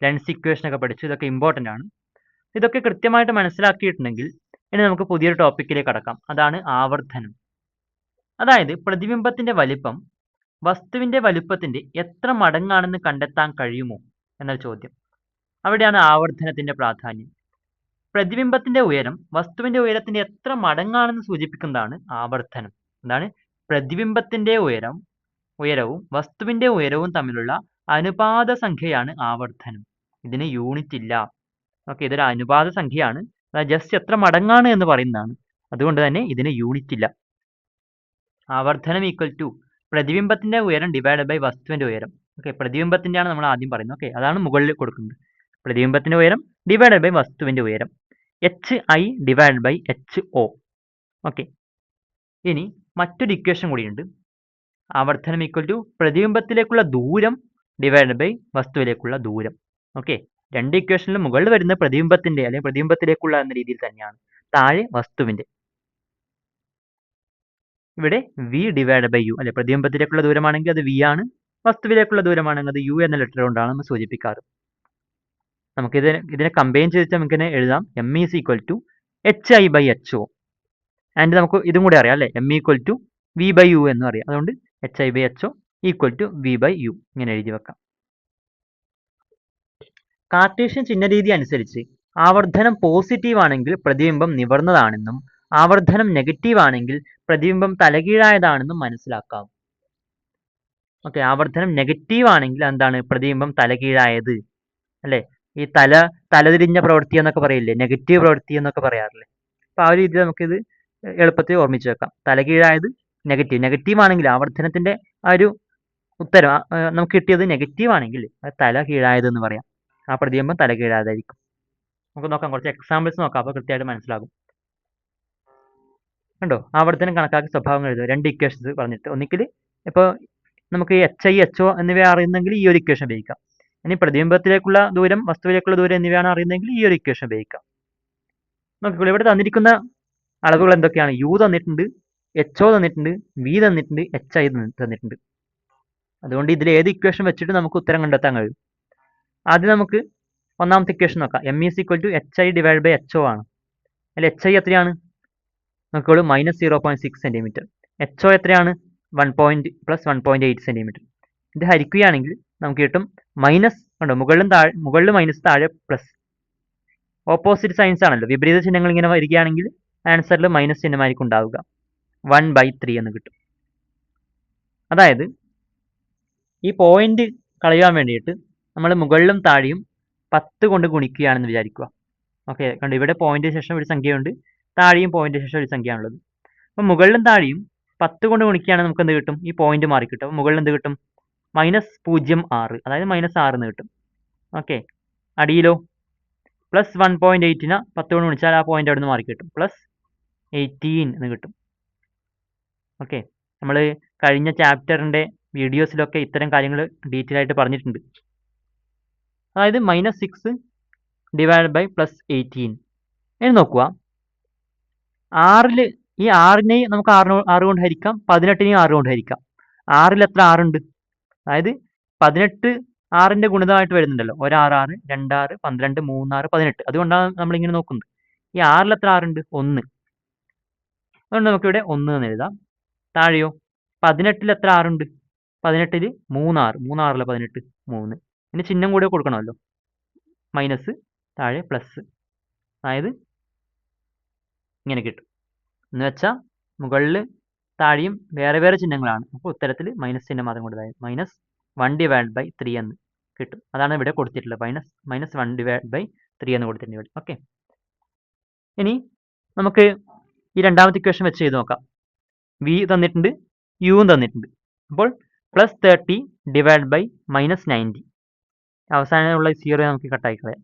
Lens equation ഒക്കെ പഠിച്ചു. ഇതൊക്കെ ഇമ്പോർട്ടൻ്റ് ആണ്. ഇതൊക്കെ കൃത്യമായിട്ട് മനസ്സിലാക്കിയിട്ടുണ്ടെങ്കിൽ ഇനി നമുക്ക് പുതിയൊരു ടോപ്പിക്കിലേക്ക് കടക്കാം. അതാണ് ആവർധനം. അതായത് പ്രതിബിംബത്തിന്റെ വലിപ്പം വസ്തുവിന്റെ വലുപ്പത്തിന്റെ എത്ര മടങ്ങാണെന്ന് കണ്ടെത്താൻ കഴിയുമോ എന്ന ചോദ്യം. അവിടെയാണ് ആവർധനത്തിന്റെ പ്രാധാന്യം. പ്രതിബിംബത്തിന്റെ ഉയരം വസ്തുവിന്റെ ഉയരത്തിന്റെ എത്ര മടങ്ങാണെന്ന് സൂചിപ്പിക്കുന്നതാണ് ആവർധനം. എന്താണ്? പ്രതിബിംബത്തിന്റെ ഉയരവും വസ്തുവിന്റെ ഉയരവും തമ്മിലുള്ള അനുപാത സംഖ്യയാണ് ആവർധനം. ഇതിന് യൂണിറ്റ് ഇല്ല. ഓക്കെ, ഇതൊരു അനുപാത സംഖ്യയാണ്. ജസ്റ്റ് എത്ര മടങ്ങാണ് എന്ന് പറയുന്നതാണ്. അതുകൊണ്ട് തന്നെ ഇതിന് യൂണിറ്റ് ഇല്ല. ആവർധനം ഈക്വൽ ടു പ്രതിബിംബത്തിന്റെ ഉയരം ഡിവൈഡ് ബൈ വസ്തുവിന്റെ ഉയരം. ഓക്കെ, പ്രതിബിംബത്തിന്റെയാണ് നമ്മൾ ആദ്യം പറയുന്നത്. ഓക്കെ, അതാണ് മുകളിൽ കൊടുക്കുന്നത്. പ്രതിബിംബത്തിന്റെ ഉയരം ഡിവൈഡ് ബൈ വസ്തുവിന്റെ ഉയരം. HI divide by HO. Okay, ഇനി മറ്റൊരു ഇക്വേഷൻ കൂടിയുണ്ട്. ആവർധനം ഈക്വൽ ടു പ്രതിബിംബത്തിലേക്കുള്ള ദൂരം ഡിവൈഡ് ബൈ വസ്തുവിലേക്കുള്ള ദൂരം. ഓക്കെ, രണ്ട് ഇക്വേഷനിലും മുകളിൽ വരുന്ന പ്രതിബിംബത്തിന്റെ അല്ലെങ്കിൽ പ്രതിബിംബത്തിലേക്കുള്ള എന്ന രീതിയിൽ തന്നെയാണ്, താഴെ വസ്തുവിന്റെ. ഇവിടെ V ഡിവൈഡ് ബൈ U അല്ലെ, പ്രതിബിംബത്തിലേക്കുള്ള ദൂരമാണെങ്കിൽ അത് V ആണ്, വസ്തുവിലേക്കുള്ള ദൂരമാണെങ്കിൽ അത് U എന്ന ലെറ്റർ കൊണ്ടാണ് നമ്മൾ സൂചിപ്പിക്കാറ്. നമുക്ക് ഇതിനെ കമ്പൈൻ ചെയ്തിട്ട് നമുക്ക് എഴുതാം. M is equal to HI by HO. And നമുക്ക് ഇതും കൂടി അറിയാം അല്ലെ, M equal to V by U എന്നും അറിയാം. അതുകൊണ്ട് HI by HO equal to V by U ഇങ്ങനെ എഴുതി വെക്കാം. കാർട്ടീഷ്യൻ ചിഹ്നരീതി അനുസരിച്ച് ആവർധനം പോസിറ്റീവ് ആണെങ്കിൽ പ്രതിബിംബം നിവർന്നതാണെന്നും ആവർധനം നെഗറ്റീവ് ആണെങ്കിൽ പ്രതിബിംബം തലകീഴായതാണെന്നും മനസ്സിലാക്കാം. ഓക്കെ, ആവർധനം നെഗറ്റീവ് ആണെങ്കിൽ എന്താണ്? പ്രതിബിംബം തലകീഴായത് അല്ലെ. ഈ തലതിരിഞ്ഞ പ്രവൃത്തി എന്നൊക്കെ പറയില്ലേ, നെഗറ്റീവ് പ്രവൃത്തി എന്നൊക്കെ പറയാറില്ലേ. അപ്പൊ ആ ഒരു രീതിയിൽ നമുക്കിത് എളുപ്പത്തിൽ ഓർമ്മിച്ച് വെക്കാം. തലകീഴായത് നെഗറ്റീവ് ആണെങ്കിൽ ആവർധനത്തിന്റെ ആ ഒരു ഉത്തരം നമുക്ക് കിട്ടിയത് നെഗറ്റീവ് ആണെങ്കിൽ അത് തല കീഴായത് എന്ന് പറയാം. ആ പ്രതിബിംബം തല കീഴായതായിരിക്കും. നമുക്ക് നോക്കാം, കുറച്ച് എക്സാമ്പിൾസ് നോക്കാം. അപ്പോൾ കൃത്യമായിട്ട് മനസ്സിലാകും. കണ്ടോ, ആവർത്തനം കണക്കാക്കി സ്വഭാവങ്ങൾ എഴുതുക. രണ്ട് ഇക്വേഷൻസ് പറഞ്ഞിട്ട് ഒന്നിക്കൽ ഇപ്പോൾ നമുക്ക് HI HO എന്നിവ അറിയുന്നെങ്കിൽ ഈ ഒരു ഇക്വേഷൻ ഉപയോഗിക്കാം. ഇനി പ്രതിബിംബത്തിലേക്കുള്ള ദൂരം വസ്തുവിലേക്കുള്ള ദൂരം എന്നിവയാണ് അറിയുന്നതെങ്കിൽ ഈ ഒരു ഇക്വേഷൻ ഉപയോഗിക്കാം. നോക്കിക്കോളൂ, ഇവിടെ തന്നിരിക്കുന്ന അളവുകൾ എന്തൊക്കെയാണ്? U തന്നിട്ടുണ്ട്, HO തന്നിട്ടുണ്ട്, V തന്നിട്ടുണ്ട്, HI തന്നിട്ടുണ്ട്. അതുകൊണ്ട് ഇതിൽ ഏത് ഇക്വേഷൻ വെച്ചിട്ട് നമുക്ക് ഉത്തരം കണ്ടെത്താൻ കഴിയും. ആദ്യം നമുക്ക് ഒന്നാമത്തെ ഇക്വേഷൻ നോക്കാം. M is equal to HI divide by HO ആണ്. അല്ല, HI എത്രയാണ്? നോക്കിക്കോളൂ, -0.6 സെൻറ്റിമീറ്റർ. HO എത്രയാണ്? 1.8 സെൻറ്റിമീറ്റർ. ഇത് ഹരിക്കുകയാണെങ്കിൽ നമുക്ക് കിട്ടും മൈനസ്. കണ്ടോ, മുകളിൽ മൈനസ്, താഴെ പ്ലസ്. ഓപ്പോസിറ്റ് സൈൻസ് ആണല്ലോ, വിപരീത ചിഹ്നങ്ങൾ ഇങ്ങനെ വരികയാണെങ്കിൽ ആൻസറിൽ മൈനസ് ചിഹ്നമായിരിക്കും ഉണ്ടാവുക. 1/3 എന്ന് കിട്ടും. അതായത് ഈ പോയിന്റ് കളയാൻ വേണ്ടിയിട്ട് നമ്മൾ മുകളിലും താഴെയും 10 കൊണ്ട് ഗുണിക്കുകയാണെന്ന് വിചാരിക്കുക. ഓക്കെ, കണ്ടു, ഇവിടെ പോയിന്റിന് ശേഷം ഒരു സംഖ്യയുണ്ട്, താഴെയും പോയിന്റിന് ശേഷം ഒരു സംഖ്യയാണുള്ളത്. അപ്പോൾ മുകളിലും താഴെയും 10 കൊണ്ട് ഗുണിക്കുകയാണെങ്കിൽ നമുക്ക് എന്ത് കിട്ടും? ഈ പോയിന്റ് മാറി കിട്ടും. അപ്പോൾ മുകളിൽ എന്ത് കിട്ടും? -0.6, അതായത് -6 എന്ന് കിട്ടും. ഓക്കെ, അടിയിലോ +1.8നെ 10 കൊണ്ട് ഗുണിച്ചാൽ ആ പോയിന്റ് അവിടെ നിന്ന് മാറി കിട്ടും, +18 എന്ന് കിട്ടും. ഓക്കെ, നമ്മൾ കഴിഞ്ഞ ചാപ്റ്ററിൻ്റെ വീഡിയോസിലൊക്കെ ഇത്തരം കാര്യങ്ങൾ ഡീറ്റെയിൽ ആയിട്ട് പറഞ്ഞിട്ടുണ്ട്. അതായത് -6 ഡിവൈഡ് ബൈ +18. ഇനി നോക്കുക, 6ൽ ഈ 6നെയും നമുക്ക് 6 കൊണ്ട് ഹരിക്കാം, 18നെയും 6 കൊണ്ട് ഹരിക്കാം. 6ൽ എത്ര 6 ഉണ്ട്? അതായത് 18 6ന്റെ ഗുണിതമായിട്ട് വരുന്നുണ്ടല്ലോ. 1 6 6, 2 6, 12, 3 6, 18. അതുകൊണ്ടാണ് നമ്മളിങ്ങനെ നോക്കുന്നത്. ഈ 6ൽ എത്ര 6 ഉണ്ട്? 1. അതുകൊണ്ട് നമുക്കിവിടെ 1 എന്ന് എഴുതാം. താഴെയോ 18ൽ എത്ര 6 ഉണ്ട്? 18ൽ 3 6, 3 6 18, 3. ഇനി ചിഹ്നം കൂടെ കൊടുക്കണമല്ലോ, മൈനസ്, താഴെ പ്ലസ്. അതായത് ഇങ്ങനെ കിട്ടും. എന്ന് വെച്ചാൽ മുകളിൽ താഴെയും വേറെ വേറെ ചിഹ്നങ്ങളാണ്. അപ്പോൾ ഉത്തരത്തിൽ മൈനസ് ചിഹ്നം മാത്രം കൊടുത്താൽ -1/3 എന്ന് കിട്ടും. അതാണ് ഇവിടെ കൊടുത്തിട്ടുള്ളത്. -1/3 എന്ന് കൊടുത്തിട്ടുണ്ട് ഇവിടെ. ഓക്കെ, ഇനി നമുക്ക് ഈ രണ്ടാമത്തെ ഇക്വേഷൻ വെച്ച് ചെയ്ത് നോക്കാം. V തന്നിട്ടുണ്ട്, U തന്നിട്ടുണ്ട്. അപ്പോൾ +30 ഡിവൈഡ് ബൈ -90. അവസാനമുള്ള 0 നമുക്ക് കട്ടായി കളയാം.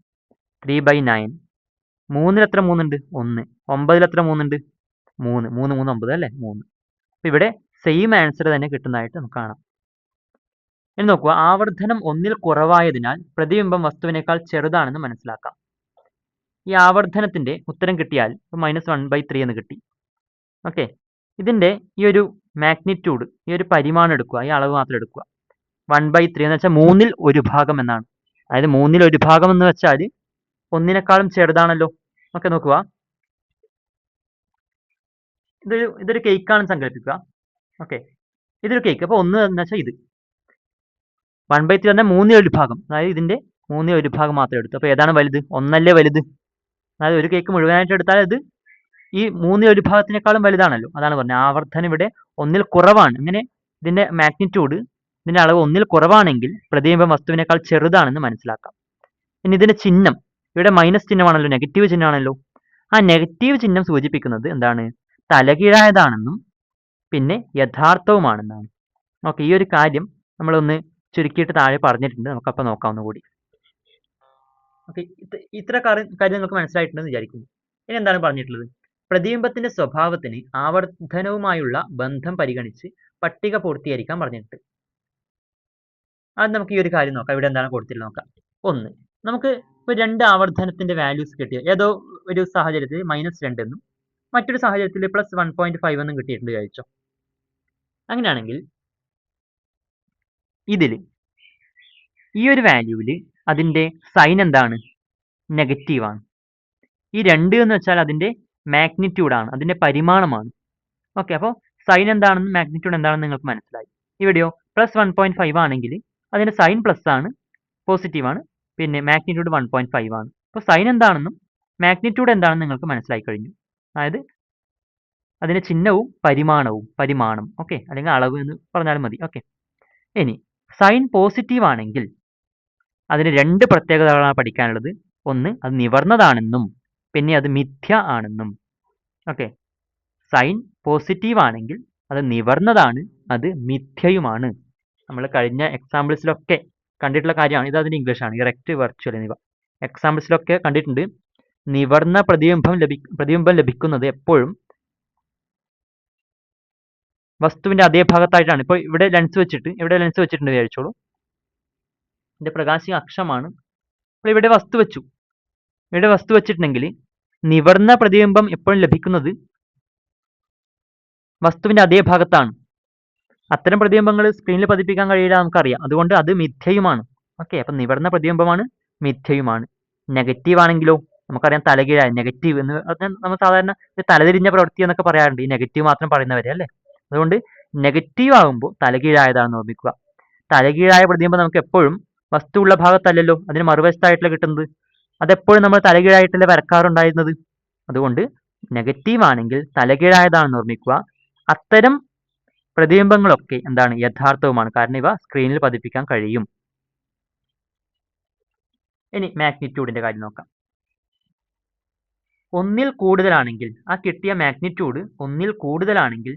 3/9. 3ൽ എത്ര 3 ഉണ്ട്? 1. 9ൽ എത്ര 3 ഉണ്ട്? 3. 3 3 9 അല്ലേ, 3. അപ്പോൾ ഇവിടെ സെയിം ആൻസർ തന്നെ കിട്ടുന്നതായിട്ട് നമുക്ക് കാണാം. ഇനി നോക്കുക, ആവർധനം 1ൽ കുറവായതിനാൽ പ്രതിബിംബം വസ്തുവിനേക്കാൾ ചെറുതാണെന്ന് മനസ്സിലാക്കാം. ഈ ആവർധനത്തിന്റെ ഉത്തരം കിട്ടിയാൽ -1/3 എന്ന് കിട്ടി. ഓക്കെ, ഇതിന്റെ ഈ ഒരു മാഗ്നിറ്റ്യൂഡ്, ഈ ഒരു പരിമാണം എടുക്കുക, ഈ അളവ് മാത്രം എടുക്കുക. 1/3 എന്ന് വെച്ചാൽ 3ൽ 1 ഭാഗം എന്നാണ്. അതായത് 1/1 ഭാഗം എന്ന് വെച്ചാൽ 1നേക്കാളും ചെറുതാണല്ലോ. ഓക്കെ, നോക്കുക, ഇതൊരു കേക്കാണെന്ന് സങ്കല്പിക്കുക. ഓക്കെ, ഇതൊരു കേക്ക്. അപ്പോൾ 1 എന്ന് വെച്ചാൽ ഇത് 1/3 തന്നെ 1/1 ഭാഗം, അതായത് ഇതിന്റെ 1/1 ഭാഗം മാത്രമേ എടുത്തു. അപ്പോൾ ഏതാണ് വലുത്? 1 അല്ലേ വലുത്. അതായത് ഒരു കേക്ക് മുഴുവനായിട്ട് എടുത്താൽ ഇത് ഈ 1/1 ഭാഗത്തിനേക്കാളും വലുതാണല്ലോ. അതാണ് പറഞ്ഞത് ആവർത്തനം ഇവിടെ 1ൽ കുറവാണ്. ഇങ്ങനെ ഇതിന്റെ മാഗ്നിറ്റ്യൂഡ്, ഇതിന്റെ അളവ് 1ൽ കുറവാണെങ്കിൽ പ്രതിബിംബം വസ്തുവിനേക്കാൾ ചെറുതാണെന്ന് മനസ്സിലാക്കാം. ഇനി ഇതിന്റെ ചിഹ്നം, ഇവിടെ മൈനസ് ചിഹ്നമാണല്ലോ, നെഗറ്റീവ് ചിഹ്നമാണല്ലോ. ആ നെഗറ്റീവ് ചിഹ്നം സൂചിപ്പിക്കുന്നത് എന്താണ്? തലകീഴായതാണെന്നും പിന്നെ യഥാർത്ഥവുമാണെന്നാണ്. ഓക്കെ, ഈ ഒരു കാര്യം നമ്മളൊന്ന് ചുരുക്കിയിട്ട് താഴെ പറഞ്ഞിട്ടുണ്ട്. നമുക്കപ്പോൾ നോക്കാം ഒന്നുകൂടി. ഓക്കെ, ഇത്ര കാര്യം നിങ്ങൾക്ക് മനസ്സിലായിട്ടുണ്ടെന്ന് വിചാരിക്കുന്നു. ഇനി എന്താണ് പറഞ്ഞിട്ടുള്ളത്? പ്രതിബിംബത്തിന്റെ സ്വഭാവത്തിന് ആവർത്തനവുമായുള്ള ബന്ധം പരിഗണിച്ച് പട്ടിക പൂർത്തീകരിക്കാൻ പറഞ്ഞിട്ടുണ്ട്. അത് നമുക്ക് ഈ ഒരു കാര്യം നോക്കാം. ഇവിടെ എന്താണ് കൊടുത്തിട്ടുള്ളത് നോക്കാം. 1, നമുക്ക് ഇപ്പോൾ 2 ആവർത്തനത്തിന്റെ വാല്യൂസ് കിട്ടിയ ഏതോ ഒരു സാഹചര്യത്തിൽ -2 എന്നും മറ്റൊരു സാഹചര്യത്തിൽ +1.5 എന്നും കിട്ടിയിട്ടുണ്ട് വിചാരിച്ചോ. അങ്ങനെയാണെങ്കിൽ ഇതിൽ ഈ ഒരു വാല്യൂവിൽ അതിന്റെ സൈൻ എന്താണ്? നെഗറ്റീവാണ്. ഈ 2 എന്ന് വെച്ചാൽ അതിന്റെ മാഗ്നിറ്റ്യൂഡാണ്, അതിന്റെ പരിമാണമാണ്. ഓക്കെ, അപ്പോൾ സൈൻ എന്താണെന്നും മാഗ്നിറ്റ്യൂഡ് എന്താണെന്ന് നിങ്ങൾക്ക് മനസ്സിലായി. ഇവിടെയോ +1.5 ആണെങ്കിൽ അതിന്റെ സൈൻ പ്ലസ് ആണ്, പോസിറ്റീവ് ആണ്, പിന്നെ മാഗ്നിറ്റ്യൂഡ് 1.5 ആണ്. അപ്പോൾ സൈൻ എന്താണെന്നും മാഗ്നിറ്റ്യൂഡ് എന്താണെന്ന് നിങ്ങൾക്ക് മനസ്സിലായി കഴിഞ്ഞു. അതായത് അതിന്റെ ചിഹ്നവും പരിമാണം, ഓക്കെ, അല്ലെങ്കിൽ അളവ് എന്ന് പറഞ്ഞാലും മതി. ഓക്കെ, ഇനി സൈൻ പോസിറ്റീവ് ആണെങ്കിൽ അതിന് 2 പ്രത്യേകതകളാണ് പഠിക്കാനുള്ളത്. ഒന്ന്, അത് നിവർന്നതാണെന്നും പിന്നെ അത് മിഥ്യ ആണെന്നും. ഓക്കെ, സൈൻ പോസിറ്റീവ് ആണെങ്കിൽ അത് നിവർന്നതാണ്, അത് മിഥ്യയുമാണ്. നമ്മൾ കഴിഞ്ഞ എക്സാമ്പിൾസിലൊക്കെ കണ്ടിട്ടുള്ള കാര്യമാണ്. ഇത് അതിൻ്റെ ഇംഗ്ലീഷാണ്, ഇറക്റ്റ്, വെർച്വൽ എന്നിവ. എക്സാമ്പിൾസിലൊക്കെ കണ്ടിട്ടുണ്ട്. നിവർന്ന പ്രതിബിംബം ലഭിക്കുന്നത് എപ്പോഴും വസ്തുവിന്റെ അതേ ഭാഗത്തായിട്ടാണ്. ഇപ്പോൾ ഇവിടെ ലെൻസ് വെച്ചിട്ടുണ്ട് വിചാരിച്ചോളൂ. ഇതിന്റെ പ്രകാശിക അക്ഷമാണ്. അപ്പോൾ ഇവിടെ വസ്തു വെച്ചിട്ടുണ്ടെങ്കിൽ നിവർന്ന പ്രതിബിംബം എപ്പോഴും ലഭിക്കുന്നത് വസ്തുവിന്റെ അതേ ഭാഗത്താണ്. അത്തരം പ്രതിബിംബങ്ങൾ സ്ക്രീനിൽ പതിപ്പിക്കാൻ കഴിയില്ല, നമുക്കറിയാം. അതുകൊണ്ട് അത് മിഥ്യയുമാണ്. ഓക്കെ, അപ്പം നിവർന്ന പ്രതിബിംബമാണ്, മിഥ്യയുമാണ്. നെഗറ്റീവ് ആണെങ്കിലോ നമുക്കറിയാം, തലകീഴായ, നെഗറ്റീവ് എന്ന് പറഞ്ഞാൽ നമ്മൾ സാധാരണ തലതിരിഞ്ഞ പ്രവൃത്തി എന്നൊക്കെ പറയാറുണ്ട്, ഈ നെഗറ്റീവ് മാത്രം പറയുന്നവരെ അല്ലേ. അതുകൊണ്ട് നെഗറ്റീവ് ആകുമ്പോൾ തലകീഴായതാണെന്ന് ഓർമ്മിക്കുക. തലകീഴായ പ്രതിബിംബം നമുക്ക് എപ്പോഴും വസ്തുവുള്ള ഭാഗത്തല്ലല്ലോ, അതിന് മറുവശത്തായിട്ടല്ല കിട്ടുന്നത്. അതെപ്പോഴും നമ്മൾ തലകീഴായിട്ടല്ലേ വരക്കാറുണ്ടായിരുന്നത്. അതുകൊണ്ട് നെഗറ്റീവ് ആണെങ്കിൽ തലകീഴായതാണെന്ന് ഓർമ്മിക്കുക. അത്തരം പ്രതിബിംബങ്ങളൊക്കെ എന്താണ്? യഥാർത്ഥവുമാണ്. കാരണം ഇവ സ്ക്രീനിൽ പതിപ്പിക്കാൻ കഴിയും. ഇനി മാഗ്നിറ്റ്യൂഡിന്റെ കാര്യം നോക്കാം. 1ൽ കൂടുതലാണെങ്കിൽ, ആ കിട്ടിയ മാഗ്നിറ്റ്യൂഡ് 1ൽ കൂടുതലാണെങ്കിൽ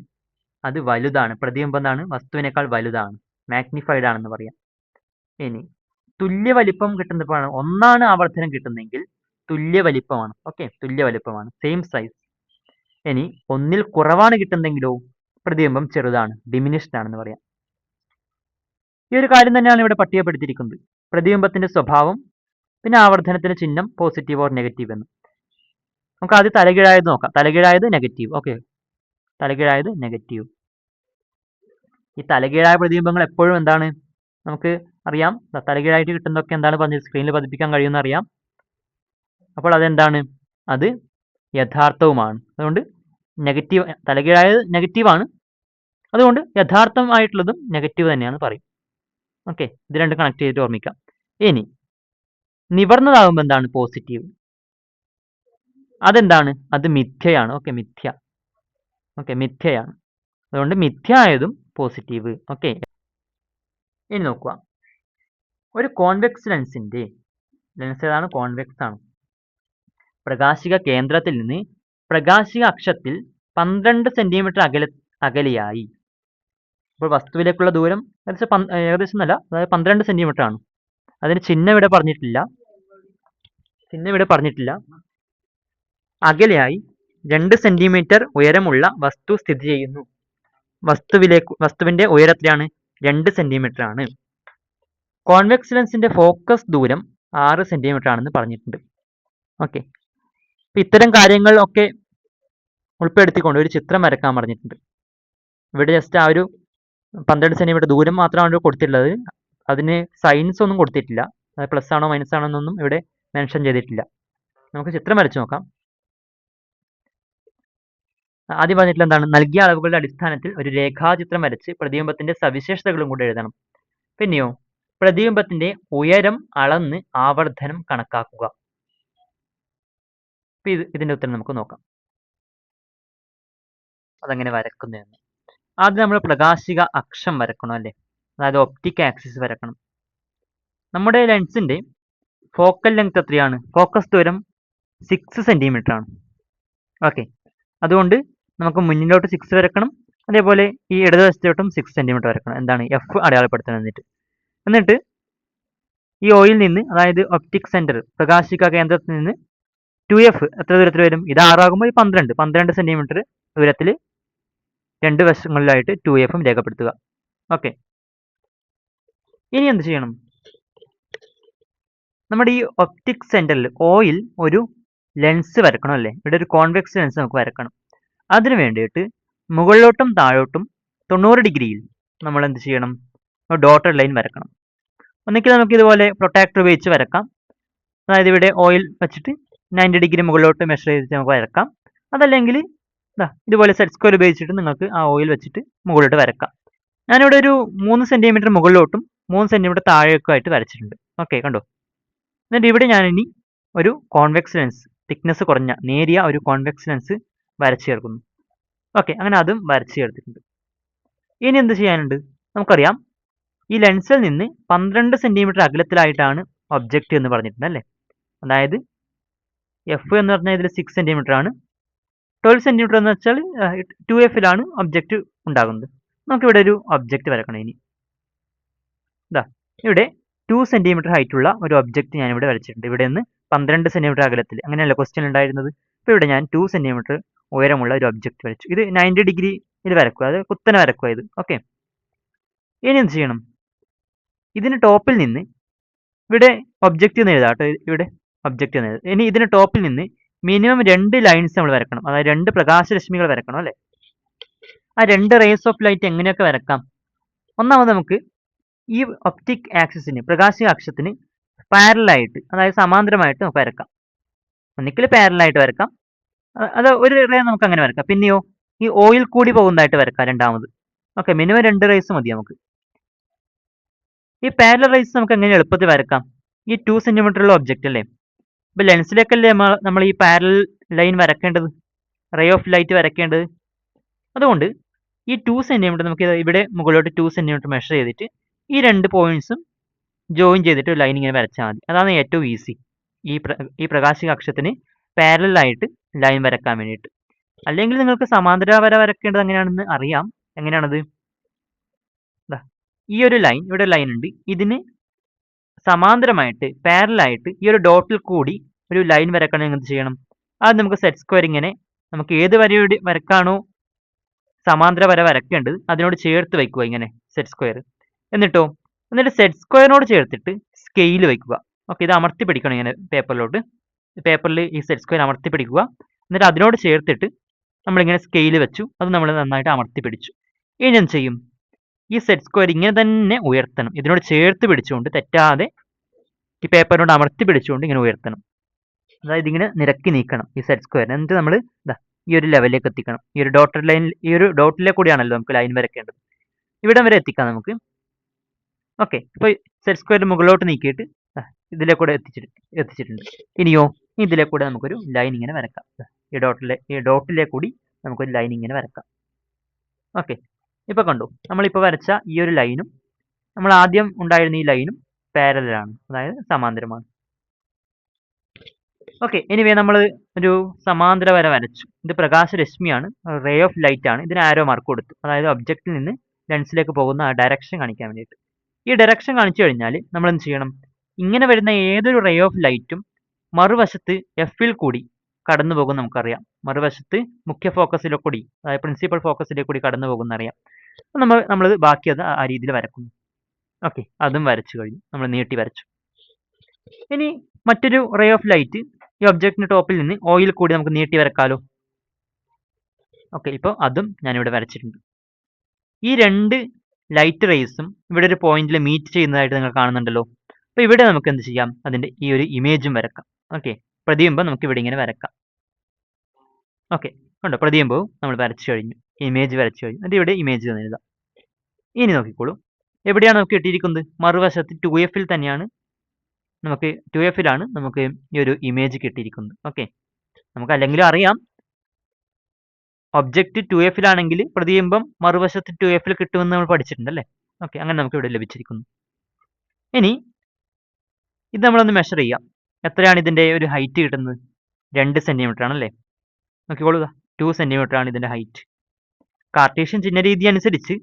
അത് വലുതാണ്. പ്രതിബിംബം എന്താണ്? വസ്തുവിനേക്കാൾ വലുതാണ്, മാഗ്നിഫൈഡ് ആണെന്ന് പറയാം. ഇനി തുല്യ വലിപ്പം കിട്ടുന്നപ്പോഴാണ്, 1 ആവർത്തനം കിട്ടുന്നെങ്കിൽ തുല്യ വലിപ്പമാണ്. ഓക്കെ, തുല്യ വലിപ്പമാണ്, സെയിം സൈസ്. ഇനി 1ൽ കുറവാണ് കിട്ടുന്നെങ്കിലോ പ്രതിബിംബം ചെറുതാണ്, ഡിമിനിഷ്ഡ് ആണെന്ന് പറയാം. ഈ ഒരു കാര്യം തന്നെയാണ് ഇവിടെ പട്ടികപ്പെടുത്തിയിരിക്കുന്നത്. പ്രതിബിംബത്തിന്റെ സ്വഭാവം, പിന്നെ ആവർത്തനത്തിന്റെ ചിഹ്നം പോസിറ്റീവ് ഓർ നെഗറ്റീവ് എന്ന്. നമുക്ക് ആദ്യം തലകീഴായത് നോക്കാം. തലകീഴായത് നെഗറ്റീവ്. ഓക്കെ, തലകീഴായത് നെഗറ്റീവ്. ഈ തലകീഴായ പ്രതിബിംബങ്ങൾ എപ്പോഴും എന്താണ്? നമുക്ക് അറിയാം, തലകീഴായിട്ട് കിട്ടുന്നതൊക്കെ എന്താണ് പറഞ്ഞത്? സ്ക്രീനിൽ പതിപ്പിക്കാൻ കഴിയുമെന്ന് അറിയാം. അപ്പോൾ അതെന്താണ്? അത് യഥാർത്ഥവുമാണ്. അതുകൊണ്ട് നെഗറ്റീവ്, തലകീഴായത് നെഗറ്റീവാണ്, അതുകൊണ്ട് യഥാർത്ഥമായിട്ടുള്ളതും നെഗറ്റീവ് തന്നെയാണ് പറയും. ഓക്കെ, ഇത് രണ്ട് കണക്ട് ചെയ്തിട്ട് ഓർമ്മിക്കാം. ഇനി നിവർന്നതാകുമ്പോൾ എന്താണ്? പോസിറ്റീവ്. അതെന്താണ്? അത് മിഥ്യയാണ്. ഓക്കെ, മിഥ്യയാണ്. അതുകൊണ്ട് മിഥ്യ ആയതും പോസിറ്റീവ്. ഓക്കെ, ഇനി നോക്കുക. ഒരു കോൺവെക്സ് ലെൻസിന്റെ ലെൻസ് ഏതാണ്? കോൺവെക്സ് ആണ്. പ്രകാശിക കേന്ദ്രത്തിൽ നിന്ന് പ്രകാശിക അക്ഷത്തിൽ 12 സെന്റിമീറ്റർ അകലെയായി. അപ്പോൾ വസ്തുവിലേക്കുള്ള ദൂരം ഏകദേശം എന്നല്ല, അതായത് 12 സെന്റിമീറ്റർ ആണ്. അതിന് ചിഹ്നം ഇവിടെ പറഞ്ഞിട്ടില്ല. അകലെയായി 2 സെന്റിമീറ്റർ ഉയരമുള്ള വസ്തു സ്ഥിതി ചെയ്യുന്നു. വസ്തുവിന്റെ ഉയരം എത്രയാണ്? 2 സെന്റിമീറ്റർ ആണ്. കോൺവെക്സ് ലെൻസിന്റെ ഫോക്കസ് ദൂരം 6 സെന്റിമീറ്റർ ആണെന്ന് പറഞ്ഞിട്ടുണ്ട്. ഓക്കെ, ഇത്തരം കാര്യങ്ങൾ ഒക്കെ ഉൾപ്പെടുത്തിക്കൊണ്ട് ഒരു ചിത്രം വരക്കാൻ പറഞ്ഞിട്ടുണ്ട്. ഇവിടെ ജസ്റ്റ് ആ ഒരു 12 സെന്റിമീറ്റർ ദൂരം മാത്രമാണ് കൊടുത്തിട്ടുള്ളത്. അതിന് സൈൻസ് ഒന്നും കൊടുത്തിട്ടില്ല. അത് പ്ലസ് ആണോ മൈനസ് ആണോ എന്നൊന്നും ഇവിടെ മെൻഷൻ ചെയ്തിട്ടില്ല. നമുക്ക് ചിത്രം വരച്ച് നോക്കാം. ആദ്യം പറഞ്ഞിട്ടുള്ള എന്താണ്, നൽകിയ അളവുകളുടെ അടിസ്ഥാനത്തിൽ ഒരു രേഖാചിത്രം വരച്ച് പ്രതിബിംബത്തിന്റെ സവിശേഷതകളും കൂടെ എഴുതണം. പിന്നെയോ പ്രതിബിംബത്തിന്റെ ഉയരം അളന്ന് ആവർത്തനം കണക്കാക്കുക. ഇതിന്റെ ഉത്തരം നമുക്ക് നോക്കാം. അതെങ്ങനെ വരക്കുന്നതെന്ന്. ആദ്യം നമ്മൾ പ്രകാശിക അക്ഷം വരക്കണം അല്ലേ, അതായത് ഒപ്റ്റിക് ആക്സിസ് വരക്കണം. നമ്മുടെ ലെൻസിന്റെ ഫോക്കൽ ലെങ്ത് എത്രയാണ്? ഫോക്കസ് ദൂരം 6 സെന്റിമീറ്റർ ആണ്. ഓക്കെ, അതുകൊണ്ട് നമുക്ക് മുന്നിലോട്ട് 6 വരക്കണം, അതേപോലെ ഈ ഇടതുവശത്തോട്ടും 6 സെന്റിമീറ്റർ വരക്കണം. എന്താണ്? എഫ് അടയാളപ്പെടുത്തണം. എന്നിട്ട് ഈ ഓയിൽ നിന്ന്, അതായത് ഒപ്റ്റിക് സെന്റർ പ്രകാശിക കേന്ദ്രത്തിൽ നിന്ന് 2F എത്ര ദൂരത്തിൽ വരും? ഇത് 6 ആകുമ്പോൾ 12 സെന്റിമീറ്റർ ദൂരത്തിൽ രണ്ട് വശങ്ങളിലായിട്ട് 2F രേഖപ്പെടുത്തുക. ഓക്കെ, ഇനി എന്ത് ചെയ്യണം? നമ്മുടെ ഈ ഒപ്റ്റിക് സെന്ററിൽ ഓയിൽ ഒരു ലെൻസ് വരക്കണം അല്ലേ, ഇവിടെ ഒരു കോൺവെക്സ് ലെൻസ് നമുക്ക് വരക്കണം. അതിനു വേണ്ടിയിട്ട് മുകളിലോട്ടും താഴോട്ടും 90 ഡിഗ്രിയിൽ നമ്മൾ എന്ത് ചെയ്യണം? Dotted line വരക്കണം. ഒന്നിക്കൽ നമുക്ക് ഇതുപോലെ പ്രൊട്ടാക്ടർ ഉപയോഗിച്ച് വരക്കാം. അതായത് ഇവിടെ ഓയിൽ വെച്ചിട്ട് 90 ഡിഗ്രി മുകളിലോട്ട് മെഷർ ചെയ്തിട്ട് നമുക്ക് വരക്കാം. അതല്ലെങ്കിൽ ഇതുപോലെ സെറ്റ് സ്ക്വയർ ഉപയോഗിച്ചിട്ട് നിങ്ങൾക്ക് ആ ഓയിൽ വെച്ചിട്ട് മുകളിലോട്ട് വരക്കാം. ഞാനിവിടെ ഒരു 3 സെന്റിമീറ്റർ മുകളിലോട്ടും 3 സെന്റിമീറ്റർ താഴേക്കും ആയിട്ട് വരച്ചിട്ടുണ്ട്. ഓക്കെ, കണ്ടോ? എന്നിട്ട് ഇവിടെ ഞാനിനി ഒരു കോൺവെക്സ് ലെൻസ്, തിക്നെസ് കുറഞ്ഞ നേരിയ ഒരു കോൺവെക്സ് ലെൻസ് വരച്ചു ചേർക്കുന്നു. ഓക്കെ, അങ്ങനെ അതും വരച്ചു ചേർത്തിട്ടുണ്ട്. ഇനി എന്ത് ചെയ്യാനുണ്ട്? നമുക്കറിയാം ഈ ലെൻസിൽ നിന്ന് 12 സെന്റിമീറ്റർ അകലത്തിലായിട്ടാണ് ഒബ്ജക്റ്റ് എന്ന് പറഞ്ഞിട്ടുണ്ട് അല്ലേ. അതായത് എഫ് എന്ന് പറഞ്ഞാൽ ഇതിൽ 6 സെന്റിമീറ്റർ ആണ്. 12 സെന്റിമീറ്റർ എന്ന് വെച്ചാൽ 2Fലാണ് ഒബ്ജക്റ്റ് ഉണ്ടാകുന്നത്. നമുക്കിവിടെ ഒരു ഒബ്ജക്റ്റ് വരക്കണം. ഇനി ഇവിടെ 2 സെന്റിമീറ്റർ ഹൈറ്റുള്ള ഒരു ഒബ്ജക്റ്റ് ഞാനിവിടെ വരച്ചിട്ടുണ്ട്. ഇവിടെ നിന്ന് 12 സെന്റിമീറ്റർ അകലത്തിൽ, അങ്ങനെയല്ല ക്വസ്റ്റ്യൻ ഉണ്ടായിരുന്നത്. ഇപ്പോൾ ഇവിടെ ഞാൻ 2 സെന്റിമീറ്റർ ഉയരമുള്ള ഒരു ഒബ്ജക്റ്റ് വരച്ചു. ഇത് 90 ഡിഗ്രി ഇത് വരക്കുക, അത് കുത്തനെ വരക്കുക ഇത്. ഓക്കെ, ഇനി എന്ത് ചെയ്യണം? ഇതിന് ടോപ്പിൽ നിന്ന് ഇവിടെ ഒബ്ജക്റ്റ് എന്ന് എഴുതാം കേട്ടോ, ഇവിടെ ഒബ്ജക്റ്റ് എന്ന് എഴുതാം. ഇനി ഇതിന് ടോപ്പിൽ നിന്ന് മിനിമം 2 ലൈൻസ് നമ്മൾ വരക്കണം, അതായത് 2 പ്രകാശരശ്മികൾ വരക്കണം അല്ലേ. ആ 2 റേസ് ഓഫ് ലൈറ്റ് എങ്ങനെയൊക്കെ വരക്കാം? ഒന്നാമത് നമുക്ക് ഈ ഒപ്റ്റിക് ആക്സിസിന്, പ്രകാശിക അക്ഷത്തിന് പാരലായിട്ട്, അതായത് സമാന്തരമായിട്ട് നമുക്ക് വരക്കാം. ഒന്നിക്കൽ പാരലായിട്ട് വരക്കാം, അത് ഒരു റേ നമുക്ക് അങ്ങനെ വരക്കാം. പിന്നെയോ ഈ ഓയിൽ കൂടി പോകുന്നതായിട്ട് വരക്കാം രണ്ടാമത്. ഓക്കെ, മിനിമം 2 റേസ് മതി നമുക്ക്. ഈ പാരലൽ റേസ് നമുക്ക് എങ്ങനെ എളുപ്പത്തിൽ വരക്കാം? ഈ 2 സെന്റിമീറ്റർ ഉള്ള ഒബ്ജക്റ്റ് അല്ലേ, ഇപ്പൊ ലെൻസിലേക്കല്ലേ നമ്മൾ ഈ പാരലൽ ലൈൻ വരക്കേണ്ടത്, റേ ഓഫ് ലൈറ്റ് വരക്കേണ്ടത്. അതുകൊണ്ട് ഈ 2 സെന്റിമീറ്റർ നമുക്ക് ഇവിടെ മുകളിലോട്ട് 2 സെന്റിമീറ്റർ മെഷർ ചെയ്തിട്ട് ഈ 2 പോയിന്റ്സും ജോയിൻ ചെയ്തിട്ട് ഒരു ലൈൻ ഇങ്ങനെ വരച്ചാൽ മതി. അതാണ് ഏറ്റവും ഈസി ഈ പ്രകാശിക അക്ഷത്തിന് പാരലൽ ആയിട്ട് ലൈൻ വരക്കാൻ വേണ്ടിയിട്ട്. അല്ലെങ്കിൽ നിങ്ങൾക്ക് സമാന്തര വര വരക്കേണ്ടത് എങ്ങനെയാണെന്ന് അറിയാം. എങ്ങനെയാണത്? ഈ ഒരു ലൈൻ, ഇവിടെ ലൈൻ ഉണ്ട്, ഇതിന് സമാന്തരമായിട്ട് പാരലായിട്ട് ഈ ഒരു ഡോട്ടിൽ കൂടി ഒരു ലൈൻ വരക്കണമെങ്കിൽ എന്ത് ചെയ്യണം? അത് നമുക്ക് സെറ്റ് സ്ക്വയർ ഇങ്ങനെ, നമുക്ക് ഏത് വരയുടെ വരക്കാണോ സമാന്തര വര വരക്കേണ്ടത് അതിനോട് ചേർത്ത് വയ്ക്കുക, ഇങ്ങനെ സെറ്റ് സ്ക്വയർ. എന്നിട്ട് സെറ്റ് സ്ക്വയറിനോട് ചേർത്തിട്ട് സ്കെയിൽ വയ്ക്കുക. ഓക്കെ, ഇത് അമർത്തി പിടിക്കണം ഇങ്ങനെ പേപ്പറിലോട്ട്. പേപ്പറിൽ ഈ സെറ്റ് സ്ക്വയർ അമർത്തി പിടിക്കുക. എന്നിട്ട് അതിനോട് ചേർത്തിട്ട് നമ്മളിങ്ങനെ സ്കെയിൽ വെച്ചു, അത് നമ്മൾ നന്നായിട്ട് അമർത്തി പിടിച്ചു. ഇനി എന്ത് ചെയ്യും? ഈ സെറ്റ് സ്ക്വയർ ഇങ്ങനെ തന്നെ ഉയർത്തണം, ഇതിനോട് ചേർത്ത് പിടിച്ചുകൊണ്ട്, തെറ്റാതെ ഈ പേപ്പറിനോട് അമർത്തി പിടിച്ചുകൊണ്ട് ഇങ്ങനെ ഉയർത്തണം. അതായത് ഇങ്ങനെ നിരക്കി നീക്കണം ഈ സെറ്റ് സ്ക്വയർ. എന്നിട്ട് നമ്മൾ ഈ ഒരു ലെവലിലേക്ക് എത്തിക്കണം. ഈ ഒരു ഡോട്ടഡ് ലൈൻ, ഈ ഒരു ഡോട്ടിലെ കൂടിയാണല്ലോ നമുക്ക് ലൈൻ വരയ്ക്കേണ്ടത്. ഇവിടം വരെ എത്തിക്കാം നമുക്ക്. ഓക്കെ, ഇപ്പോൾ സെറ്റ് സ്ക്വയർ മുകളിലോട്ട് നീക്കിയിട്ട് ഇതിലെ കൂടെ എത്തിച്ചിട്ടുണ്ട്. ഇനിയോ ഇതിലെ കൂടെ നമുക്കൊരു ലൈൻ ഇങ്ങനെ വരക്കാം. ഈ ഡോട്ടിലെ കൂടി നമുക്കൊരു ലൈൻ ഇങ്ങനെ വരക്കാം. ഓക്കെ, ഇപ്പോൾ കണ്ടു, നമ്മളിപ്പോൾ വരച്ച ഈ ഒരു ലൈനും നമ്മൾ ആദ്യം ഉണ്ടായിരുന്ന ഈ ലൈനും പാരലലാണ്, അതായത് സമാന്തരമാണ്. ഓക്കെ, എനിവേ നമ്മൾ ഒരു സമാന്തര വര വരച്ചു. ഇത് പ്രകാശരശ്മിയാണ്, റേ ഓഫ് ലൈറ്റ് ആണ്. ഇതിന് ആരോ മാർക്ക് കൊടുത്തു, അതായത് ഒബ്ജക്റ്റിൽ നിന്ന് ലെൻസിലേക്ക് പോകുന്ന ആ ഡയറക്ഷൻ കാണിക്കാൻ വേണ്ടിയിട്ട്. ഈ ഡയറക്ഷൻ കാണിച്ചു കഴിഞ്ഞാൽ നമ്മൾ എന്ത് ചെയ്യണം? ഇങ്ങനെ വരുന്ന ഏതൊരു റേ ഓഫ് ലൈറ്റും മറുവശത്ത് എഫിൽ കൂടി കടന്നു പോകും നമുക്കറിയാം. മറുവശത്ത് മുഖ്യ ഫോക്കസിലെ കൂടി, അതായത് പ്രിൻസിപ്പൽ ഫോക്കസിലെ കൂടി കടന്നു പോകുന്നറിയാം. നമ്മൾ ബാക്കി അത് ആ രീതിയിൽ വരക്കുന്നു. ഓക്കെ, അതും വരച്ചു കഴിഞ്ഞു, നമ്മൾ നീട്ടി വരച്ചു. ഇനി മറ്റൊരു റേ ഓഫ് ലൈറ്റ് ഈ ഒബ്ജക്റ്റിന്റെ ടോപ്പിൽ നിന്ന് ഓയിൽ കൂടി നമുക്ക് നീട്ടി വരക്കാലോ. ഓക്കെ, ഇപ്പോൾ അതും ഞാനിവിടെ വരച്ചിട്ടുണ്ട്. ഈ 2 ലൈറ്റ് റേസും ഇവിടെ ഒരു പോയിന്റിൽ മീറ്റ് ചെയ്യുന്നതായിട്ട് നിങ്ങൾ കാണുന്നുണ്ടല്ലോ. അപ്പോൾ ഇവിടെ നമുക്ക് എന്ത് ചെയ്യാം, അതിൻ്റെ ഈ ഒരു ഇമേജും വരക്കാം. ഓക്കെ, പ്രതിബിംബം നമുക്ക് ഇവിടെ ഇങ്ങനെ വരക്കാം. ഓക്കെ, ഉണ്ടോ, പ്രതിബിംബവും നമ്മൾ വരച്ചു കഴിഞ്ഞു, ഇമേജ് വരച്ചു കഴിഞ്ഞു. എന്നിട്ട് ഇവിടെ ഇമേജ് എന്ന് എഴുതാം. ഇനി നോക്കിക്കോളൂ, എവിടെയാണ് നമുക്ക് കിട്ടിയിരിക്കുന്നത്, മറുവശത്ത് 2Fൽ തന്നെയാണ് നമുക്ക് 2Fലാണ് നമുക്ക് ഈ ഒരു ഇമേജ് കിട്ടിയിരിക്കുന്നത്. ഓക്കെ, നമുക്ക് അല്ലെങ്കിലും അറിയാം ഒബ്ജക്റ്റ് 2Fലാണെങ്കിൽ പ്രതിബിംബം മറുവശത്ത് 2Fൽ കിട്ടുമെന്ന് നമ്മൾ പഠിച്ചിട്ടുണ്ട് അല്ലേ. ഓക്കെ, അങ്ങനെ നമുക്ക് ഇവിടെ ലഭിച്ചിരിക്കുന്നു. ഇനി ഇത് നമ്മളൊന്ന് മെഷർ ചെയ്യാം. എത്രയാണ് ഇതിൻ്റെ ഒരു ഹൈറ്റ് കിട്ടുന്നത്? 2 സെൻറ്റിമീറ്റർ ആണല്ലേ. നോക്കിക്കോളൂ, 2 സെൻറ്റിമീറ്റർ ആണ് ഇതിൻ്റെ ഹൈറ്റ്. കാർട്ടീഷ്യൻ ചിഹ്നരീതി അനുസരിച്ച്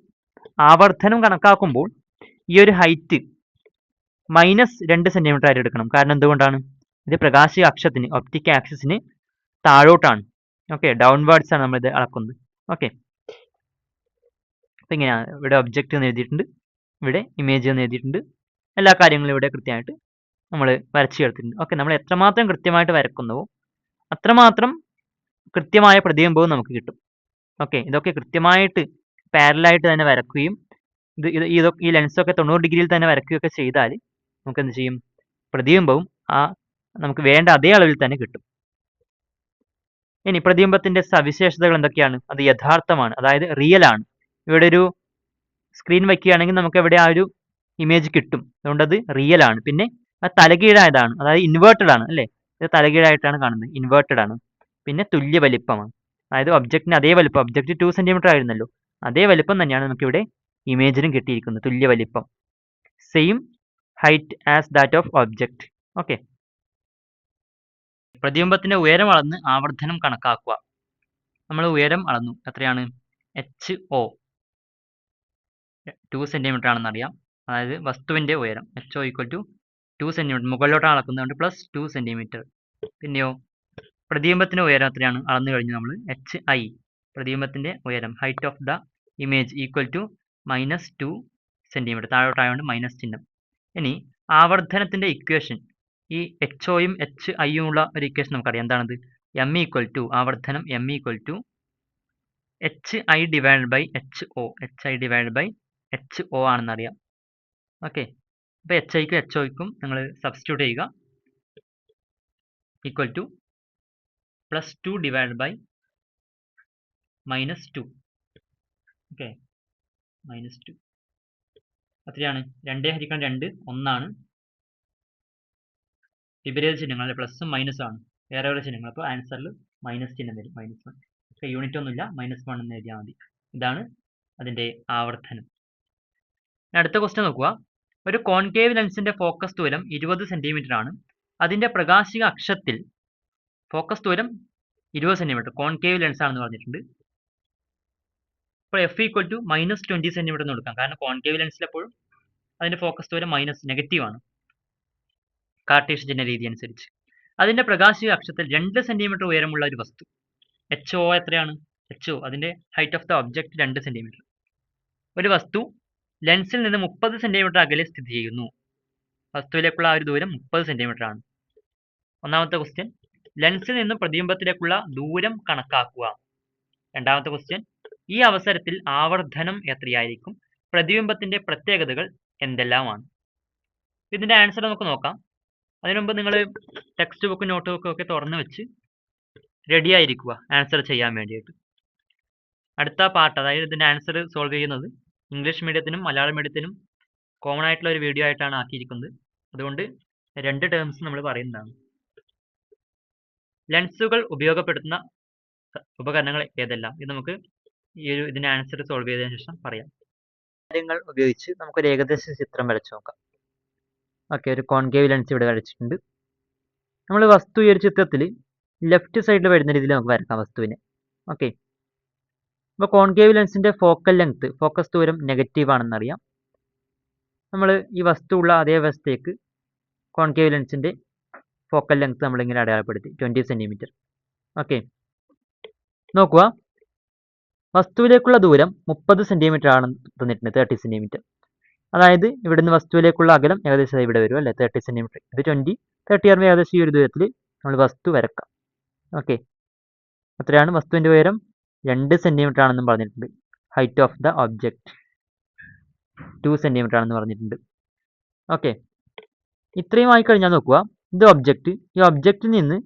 ആവർത്തനം കണക്കാക്കുമ്പോൾ ഈ ഒരു ഹൈറ്റ് -2 സെൻറ്റിമീറ്റർ ആയിട്ട് എടുക്കണം. കാരണം എന്തുകൊണ്ടാണ്? ഇത് പ്രകാശിക അക്ഷത്തിന്, ഒപ്റ്റിക് ആക്സിസിന് താഴോട്ടാണ്. ഓക്കെ, ഡൗൺവേർഡ്സ് ആണ് നമ്മളിത് അളക്കുന്നത്. ഓക്കെ, അപ്പം ഇങ്ങനെയാണ്. ഇവിടെ ഒബ്ജക്റ്റ് എന്ന് എഴുതിയിട്ടുണ്ട്, ഇവിടെ ഇമേജ് എന്ന് എഴുതിയിട്ടുണ്ട്. എല്ലാ കാര്യങ്ങളും ഇവിടെ കൃത്യമായിട്ട് നമ്മൾ വരച്ചു ചേർത്തിട്ടുണ്ട്. ഓക്കെ, നമ്മൾ എത്രമാത്രം കൃത്യമായിട്ട് വരക്കുന്നുവോ അത്രമാത്രം കൃത്യമായ പ്രതിബിംബവും നമുക്ക് കിട്ടും. ഓക്കെ, ഇതൊക്കെ കൃത്യമായിട്ട് പാരലായിട്ട് തന്നെ വരക്കുകയും ഇതൊക്കെ ഈ ലെൻസൊക്കെ 90 ഡിഗ്രിയിൽ തന്നെ വരക്കുകയൊക്കെ ചെയ്താൽ നമുക്ക് എന്ത് ചെയ്യും, പ്രതിബിംബവും നമുക്ക് വേണ്ട അതേ അളവിൽ തന്നെ കിട്ടും. ഇനി പ്രതിബിംബത്തിന്റെ സവിശേഷതകൾ എന്തൊക്കെയാണ്? അത് യഥാർത്ഥമാണ്, അതായത് റിയൽ ആണ്. ഇവിടെ ഒരു സ്ക്രീൻ വയ്ക്കുകയാണെങ്കിൽ നമുക്ക് ഇവിടെ ആ ഒരു ഇമേജ് കിട്ടും, അതുകൊണ്ട് അത് റിയൽ ആണ്. പിന്നെ അത് തലകീഴായതാണ്, അതായത് ഇൻവേർട്ടഡ് ആണ് അല്ലേ. ഇത് തലകീഴായിട്ടാണ് കാണുന്നത്, ഇൻവേർട്ടഡ് ആണ്. പിന്നെ തുല്യ വലിപ്പമാണ്, അതായത് ഒബ്ജക്റ്റിന് അതേ വലിപ്പം, ഒബ്ജക്റ്റ് 2 സെൻറ്റിമീറ്റർ ആയിരുന്നല്ലോ, അതേ വലിപ്പം തന്നെയാണ് നമുക്കിവിടെ ഇമേജിനും കിട്ടിയിരിക്കുന്നത്, തുല്യ വലിപ്പം. Same height as that of object. Okay, പ്രതിബിംബത്തിന്റെ ഉയരം അളന്ന് ആവർത്തനം കണക്കാക്കുക. നമ്മൾ ഉയരം അളന്നു, എത്രയാണ്? HO 2 സെൻറ്റിമീറ്റർ ആണെന്ന് അറിയാം. അതായത് വസ്തുവിന്റെ ഉയരം HO = 2 സെൻറ്റിമീറ്റർ, മുകളിലോട്ടാണ് അളക്കുന്നതുകൊണ്ട് +2 സെൻറ്റിമീറ്റർ. പിന്നെയോ പ്രതിബിംബത്തിന്റെ ഉയരം എത്രയാണ്? അളന്നു കഴിഞ്ഞു നമ്മൾ, HI, പ്രതിബിംബത്തിന്റെ ഉയരം, height of the image -2 centimetre, താഴോട്ടായതുകൊണ്ട് മൈനസ് ചിഹ്നം. ഇനി ആവർത്തനത്തിന്റെ ഇക്വേഷൻ, ഈ HOയും HIയും ഉള്ള ഒരു ഇക്വേഷൻ നമുക്കറിയാം. എന്താണത്? M = ആവർത്തനം M = HI / HO ആണെന്നറിയാം. ഓക്കെ, അപ്പോൾ HIക്കും HOയ്ക്കും നിങ്ങൾ സബ്സ്റ്റിറ്റ്യൂട്ട് ചെയ്യുക, = +2 / -2. ഓക്കെ, -2 എത്രയാണ്? 2 ഹരിക്കണം 2 1 വിപരീത ചിഹ്നങ്ങൾ, പ്ലസും മൈനസും ആണ് വേറെ വേറെ ചിഹ്നങ്ങൾ. അപ്പോൾ ആൻസറിൽ മൈനസ് ചിഹ്നം വരും, -1. ഓക്കെ, യൂണിറ്റ് ഒന്നുമില്ല, -1 എന്ന് എഴുതിയാൽ മതി. ഇതാണ് അതിൻ്റെ ആവർത്തനം. അടുത്ത ക്വസ്റ്റ്യൻ നോക്കുക. ഒരു കോൺകേവ് ലെൻസിന്റെ ഫോക്കസ് ദൂരം 20 സെൻറ്റിമീറ്റർ ആണ്. അതിന്റെ പ്രകാശിക അക്ഷത്തിൽ ഫോക്കസ് ദൂരം 20 സെൻറ്റിമീറ്റർ, കോൺകേവ് ലെൻസ് ആണെന്ന് പറഞ്ഞിട്ടുണ്ട്. അപ്പോൾ F = -20 സെൻറ്റിമീറ്റർ എന്ന് കൊടുക്കാം, കാരണം കോൺകേവ് ലെൻസിൽ എപ്പോഴും അതിന്റെ ഫോക്കസ് ദൂരം നെഗറ്റീവ് ആണ്, കാർട്ടീഷ്യൻ ചിഹ്ന രീതി അനുസരിച്ച്. അതിന്റെ പ്രകാശിക അക്ഷത്തിൽ 2 സെൻറ്റിമീറ്റർ ഉയരമുള്ള ഒരു വസ്തു, HO എത്രയാണ്? HO അതിന്റെ height of the object 2 centimetre. ഒരു വസ്തു ലെൻസിൽ നിന്ന് 30 സെൻറ്റിമീറ്റർ അകലെ സ്ഥിതി ചെയ്യുന്നു. വസ്തുവിലേക്കുള്ള ആ ഒരു ദൂരം 30 സെൻറ്റിമീറ്റർ ആണ്. ഒന്നാമത്തെ ക്വസ്റ്റ്യൻ, ലെൻസിൽ നിന്നും പ്രതിബിംബത്തിലേക്കുള്ള ദൂരം കണക്കാക്കുക. രണ്ടാമത്തെ ക്വസ്റ്റ്യൻ, ഈ അവസരത്തിൽ ആവർത്തനം എത്രയായിരിക്കും? പ്രതിബിംബത്തിന്റെ പ്രത്യേകതകൾ എന്തെല്ലാമാണ്? ഇതിന്റെ ആൻസർ നമുക്ക് നോക്കാം. അതിനു മുമ്പ് നിങ്ങൾ ടെക്സ്റ്റ് ബുക്ക്, നോട്ട് ബുക്ക് ഒക്കെ തുറന്ന് വെച്ച് റെഡി ആയിരിക്കുക ആൻസർ ചെയ്യാൻ വേണ്ടിയിട്ട്. അടുത്ത പാർട്ട്, അതായത് ഇതിന്റെ ആൻസർ സോൾവ് ചെയ്യുന്നത് ഇംഗ്ലീഷ് മീഡിയത്തിനും മലയാളം മീഡിയത്തിനും കോമൺ ആയിട്ടുള്ള ഒരു വീഡിയോ ആയിട്ടാണ് ആക്കിയിരിക്കുന്നത്. അതുകൊണ്ട് 2 ടേംസ് നമ്മൾ പറയുന്നതാണ്. ലെൻസുകൾ ഉപയോഗപ്പെടുത്തുന്ന ഉപകരണങ്ങൾ ഏതെല്ലാം? ഇത് നമുക്ക് ഇതിന്റെ ആൻസർ സോൾവ് ചെയ്തതിനു ശേഷം പറയാം. കാര്യങ്ങൾ ഉപയോഗിച്ച് നമുക്കൊരു ഏകദേശ ചിത്രം വരച്ചു നോക്കാം. ഓക്കെ, ഒരു കോൺകേവ് ലെൻസ് ഇവിടെ വരച്ചിട്ടുണ്ട്. നമ്മൾ വസ്തു ഈ ഒരു ചിത്രത്തിൽ ലെഫ്റ്റ് സൈഡിൽ വരുന്ന രീതിയിൽ നമുക്ക് വരക്കാം വസ്തുവിനെ. ഓക്കെ, അപ്പോൾ കോൺകേവ് ലെൻസിന്റെ ഫോക്കൽ ലെങ്ത്, ഫോക്കസ് ദൂരം നെഗറ്റീവ് ആണെന്നറിയാം. നമ്മൾ ഈ വസ്തു ഉള്ള അതേ വസ്തുവിലേക്ക് കോൺകേവ് ലെൻസിന്റെ ഫോക്കൽ ലെങ്ത് നമ്മളിങ്ങനെ അടയാളപ്പെടുത്തി 20 സെൻറ്റിമീറ്റർ. ഓക്കെ, നോക്കുക, വസ്തുവിലേക്കുള്ള ദൂരം 30 സെൻറ്റിമീറ്റർ ആണ് തന്നിട്ടുണ്ട്, 30 സെൻറ്റിമീറ്റർ. അതായത് ഇവിടുന്ന് വസ്തുവിലേക്കുള്ള അകലം ഏകദേശം ഇവിടെ വരും അല്ലേ, 30 സെൻറ്റിമീറ്റർ. ഇത് 20, 30 ആകുമ്പോൾ ഏകദേശം ഈ ഒരു ദൂരത്തിൽ നമ്മൾ വസ്തു വരക്കാം. ഓക്കെ, അത്രയാണ്. വസ്തുവിൻ്റെ ഉയരം 2 സെൻറ്റിമീറ്റർ ആണെന്നും പറഞ്ഞിട്ടുണ്ട്. Height of the object 2 centimetre ആണെന്ന് പറഞ്ഞിട്ടുണ്ട്. ഓക്കെ, ഇത്രയും ആയിക്കഴിഞ്ഞാൽ നോക്കുക, ഇത് ഒബ്ജക്റ്റ്, ഈ ഒബ്ജക്റ്റിൽ നിന്ന്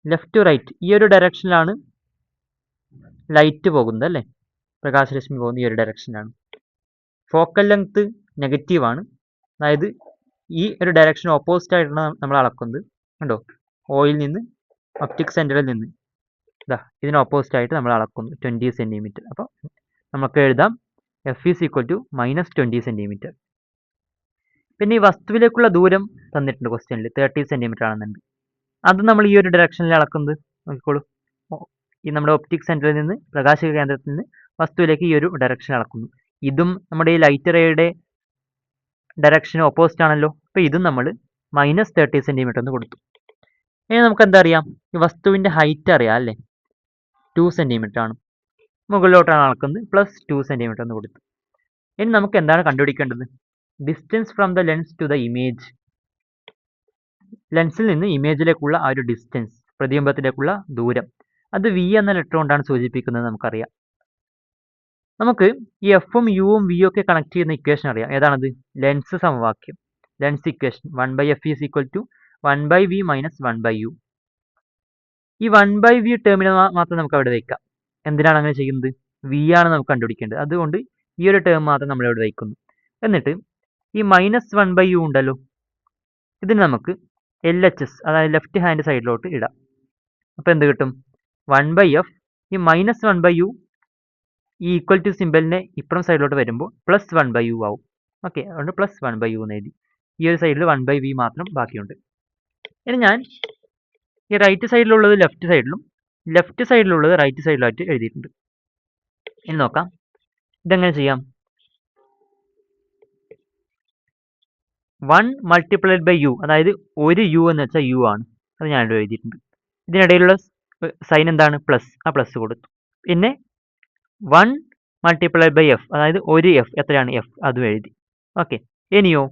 ലെഫ്റ്റ് ടു റൈറ്റ് ഈ ഒരു ഡയറക്ഷനിലാണ് ലൈറ്റ് പോകുന്നത് അല്ലേ, പ്രകാശരശ്മി പോകുന്നത് ഈ ഒരു ഡയറക്ഷനിലാണ്. ഫോക്കൽ ലെങ്ത് നെഗറ്റീവാണ്, അതായത് ഈ ഒരു ഡയറക്ഷൻ ഓപ്പോസിറ്റ് ആയിട്ടാണ് നമ്മൾ അളക്കുന്നത്. കണ്ടോ, ഓയിൽ നിന്ന് ഒപ്റ്റിക് സെൻറ്ററിൽ നിന്ന് ഇതാ ഇതിന് ഓപ്പോസിറ്റ് ആയിട്ട് നമ്മൾ അളക്കുന്നു 20 സെൻറ്റിമീറ്റർ. അപ്പോൾ നമുക്ക് എഴുതാം F is equal to -20 centimetre. പിന്നെ ഈ വസ്തുവിലേക്കുള്ള ദൂരം തന്നിട്ടുണ്ട് ക്വസ്റ്റ്യനിൽ 30 സെൻറ്റിമീറ്റർ ആണെന്നുണ്ട്. അത് നമ്മൾ ഈ ഒരു ഡയറക്ഷനിൽ അളക്കുന്നത് നോക്കിക്കോളൂ. ഈ നമ്മുടെ ഒപ്റ്റിക് സെൻറ്ററിൽ നിന്ന് പ്രകാശക കേന്ദ്രത്തിൽ നിന്ന് വസ്തുവിലേക്ക് ഈ ഒരു ഡയറക്ഷൻ അളക്കുന്നു. ഇതും നമ്മുടെ ഈ ലൈറ്റ് റേയുടെ ഡയറക്ഷന് ഓപ്പോസിറ്റ് ആണല്ലോ. അപ്പോൾ ഇതും നമ്മൾ -30 സെൻറ്റിമീറ്റർ എന്ന് കൊടുത്തു. ഇനി നമുക്ക് എന്താ അറിയാം, ഈ വസ്തുവിൻ്റെ ഹൈറ്റ് അറിയാം അല്ലേ, 2 സെൻറ്റിമീറ്റർ ആണ്. മുകളിലോട്ടാണ് അളക്കുന്നത്, +2 സെൻറ്റിമീറ്റർ എന്ന് കൊടുത്തു. ഇനി നമുക്ക് എന്താണ് കണ്ടുപിടിക്കേണ്ടത്, distance from the lens to the image. ലെൻസിൽ നിന്ന് ഇമേജിലേക്കുള്ള ആ ഒരു ഡിസ്റ്റൻസ്, പ്രതിബിംബത്തിലേക്കുള്ള ദൂരം, അത് വി എന്ന ലെറ്റർ കൊണ്ടാണ് സൂചിപ്പിക്കുന്നത് നമുക്കറിയാം. നമുക്ക് ഈ എഫും യുവും വിയും ഒക്കെ കണക്ട് ചെയ്യുന്ന ഇക്വേഷൻ അറിയാം. ഏതാണത്, ലെൻസ് സമവാക്യം, lens equation 1/f is equal to 1/v minus 1/u. ഈ 1/v ടേമിനെ മാത്രം നമുക്ക് അവിടെ വയ്ക്കാം. എന്തിനാണ് അങ്ങനെ ചെയ്യുന്നത്, വി ആണ് നമുക്ക് കണ്ടുപിടിക്കേണ്ടത്, അതുകൊണ്ട് ഈ ഒരു ടേം മാത്രം നമ്മൾ ഇവിടെ വയ്ക്കുന്നു. എന്നിട്ട് ഈ -1/u ഉണ്ടല്ലോ, ഇതിന് നമുക്ക് LHS അതായത് ലെഫ്റ്റ് ഹാൻഡ് സൈഡിലോട്ട് ഇടാം. അപ്പോൾ എന്ത് കിട്ടും, 1/f ഈ -1/u ഈ ഈക്വൽ ടു സിമ്പലിനെ ഇപ്പുറം സൈഡിലോട്ട് വരുമ്പോൾ +1/u ആവും. ഓക്കെ, അതുകൊണ്ട് +1/u എന്ന് എഴുതി. ഈ ഒരു സൈഡിൽ 1/v മാത്രം ബാക്കിയുണ്ട്. ഇനി ഞാൻ ഈ റൈറ്റ് സൈഡിലുള്ളത് ലെഫ്റ്റ് സൈഡിലും ലെഫ്റ്റ് സൈഡിലുള്ളത് റൈറ്റ് സൈഡിലായിട്ട് എഴുതിയിട്ടുണ്ട്. ഇനി നോക്കാം ഇതെങ്ങനെ ചെയ്യാം. 1 മൾട്ടിപ്ലൈഡ് ബൈ യു, അതായത് ഒരു യു എന്ന് വെച്ചാൽ യു ആണ്, അത് ഞാനിവിടെ എഴുതിയിട്ടുണ്ട്. ഇതിനിടയിലുള്ള സൈൻ എന്താണ്, പ്ലസ്, ആ പ്ലസ് കൊടുത്തു. പിന്നെ 1 മൾട്ടിപ്ലൈഡ് ബൈ എഫ്, അതായത് ഒരു എഫ്, എത്രയാണ് എഫ്, അതും എഴുതി. ഓക്കെ, ഇനിയോ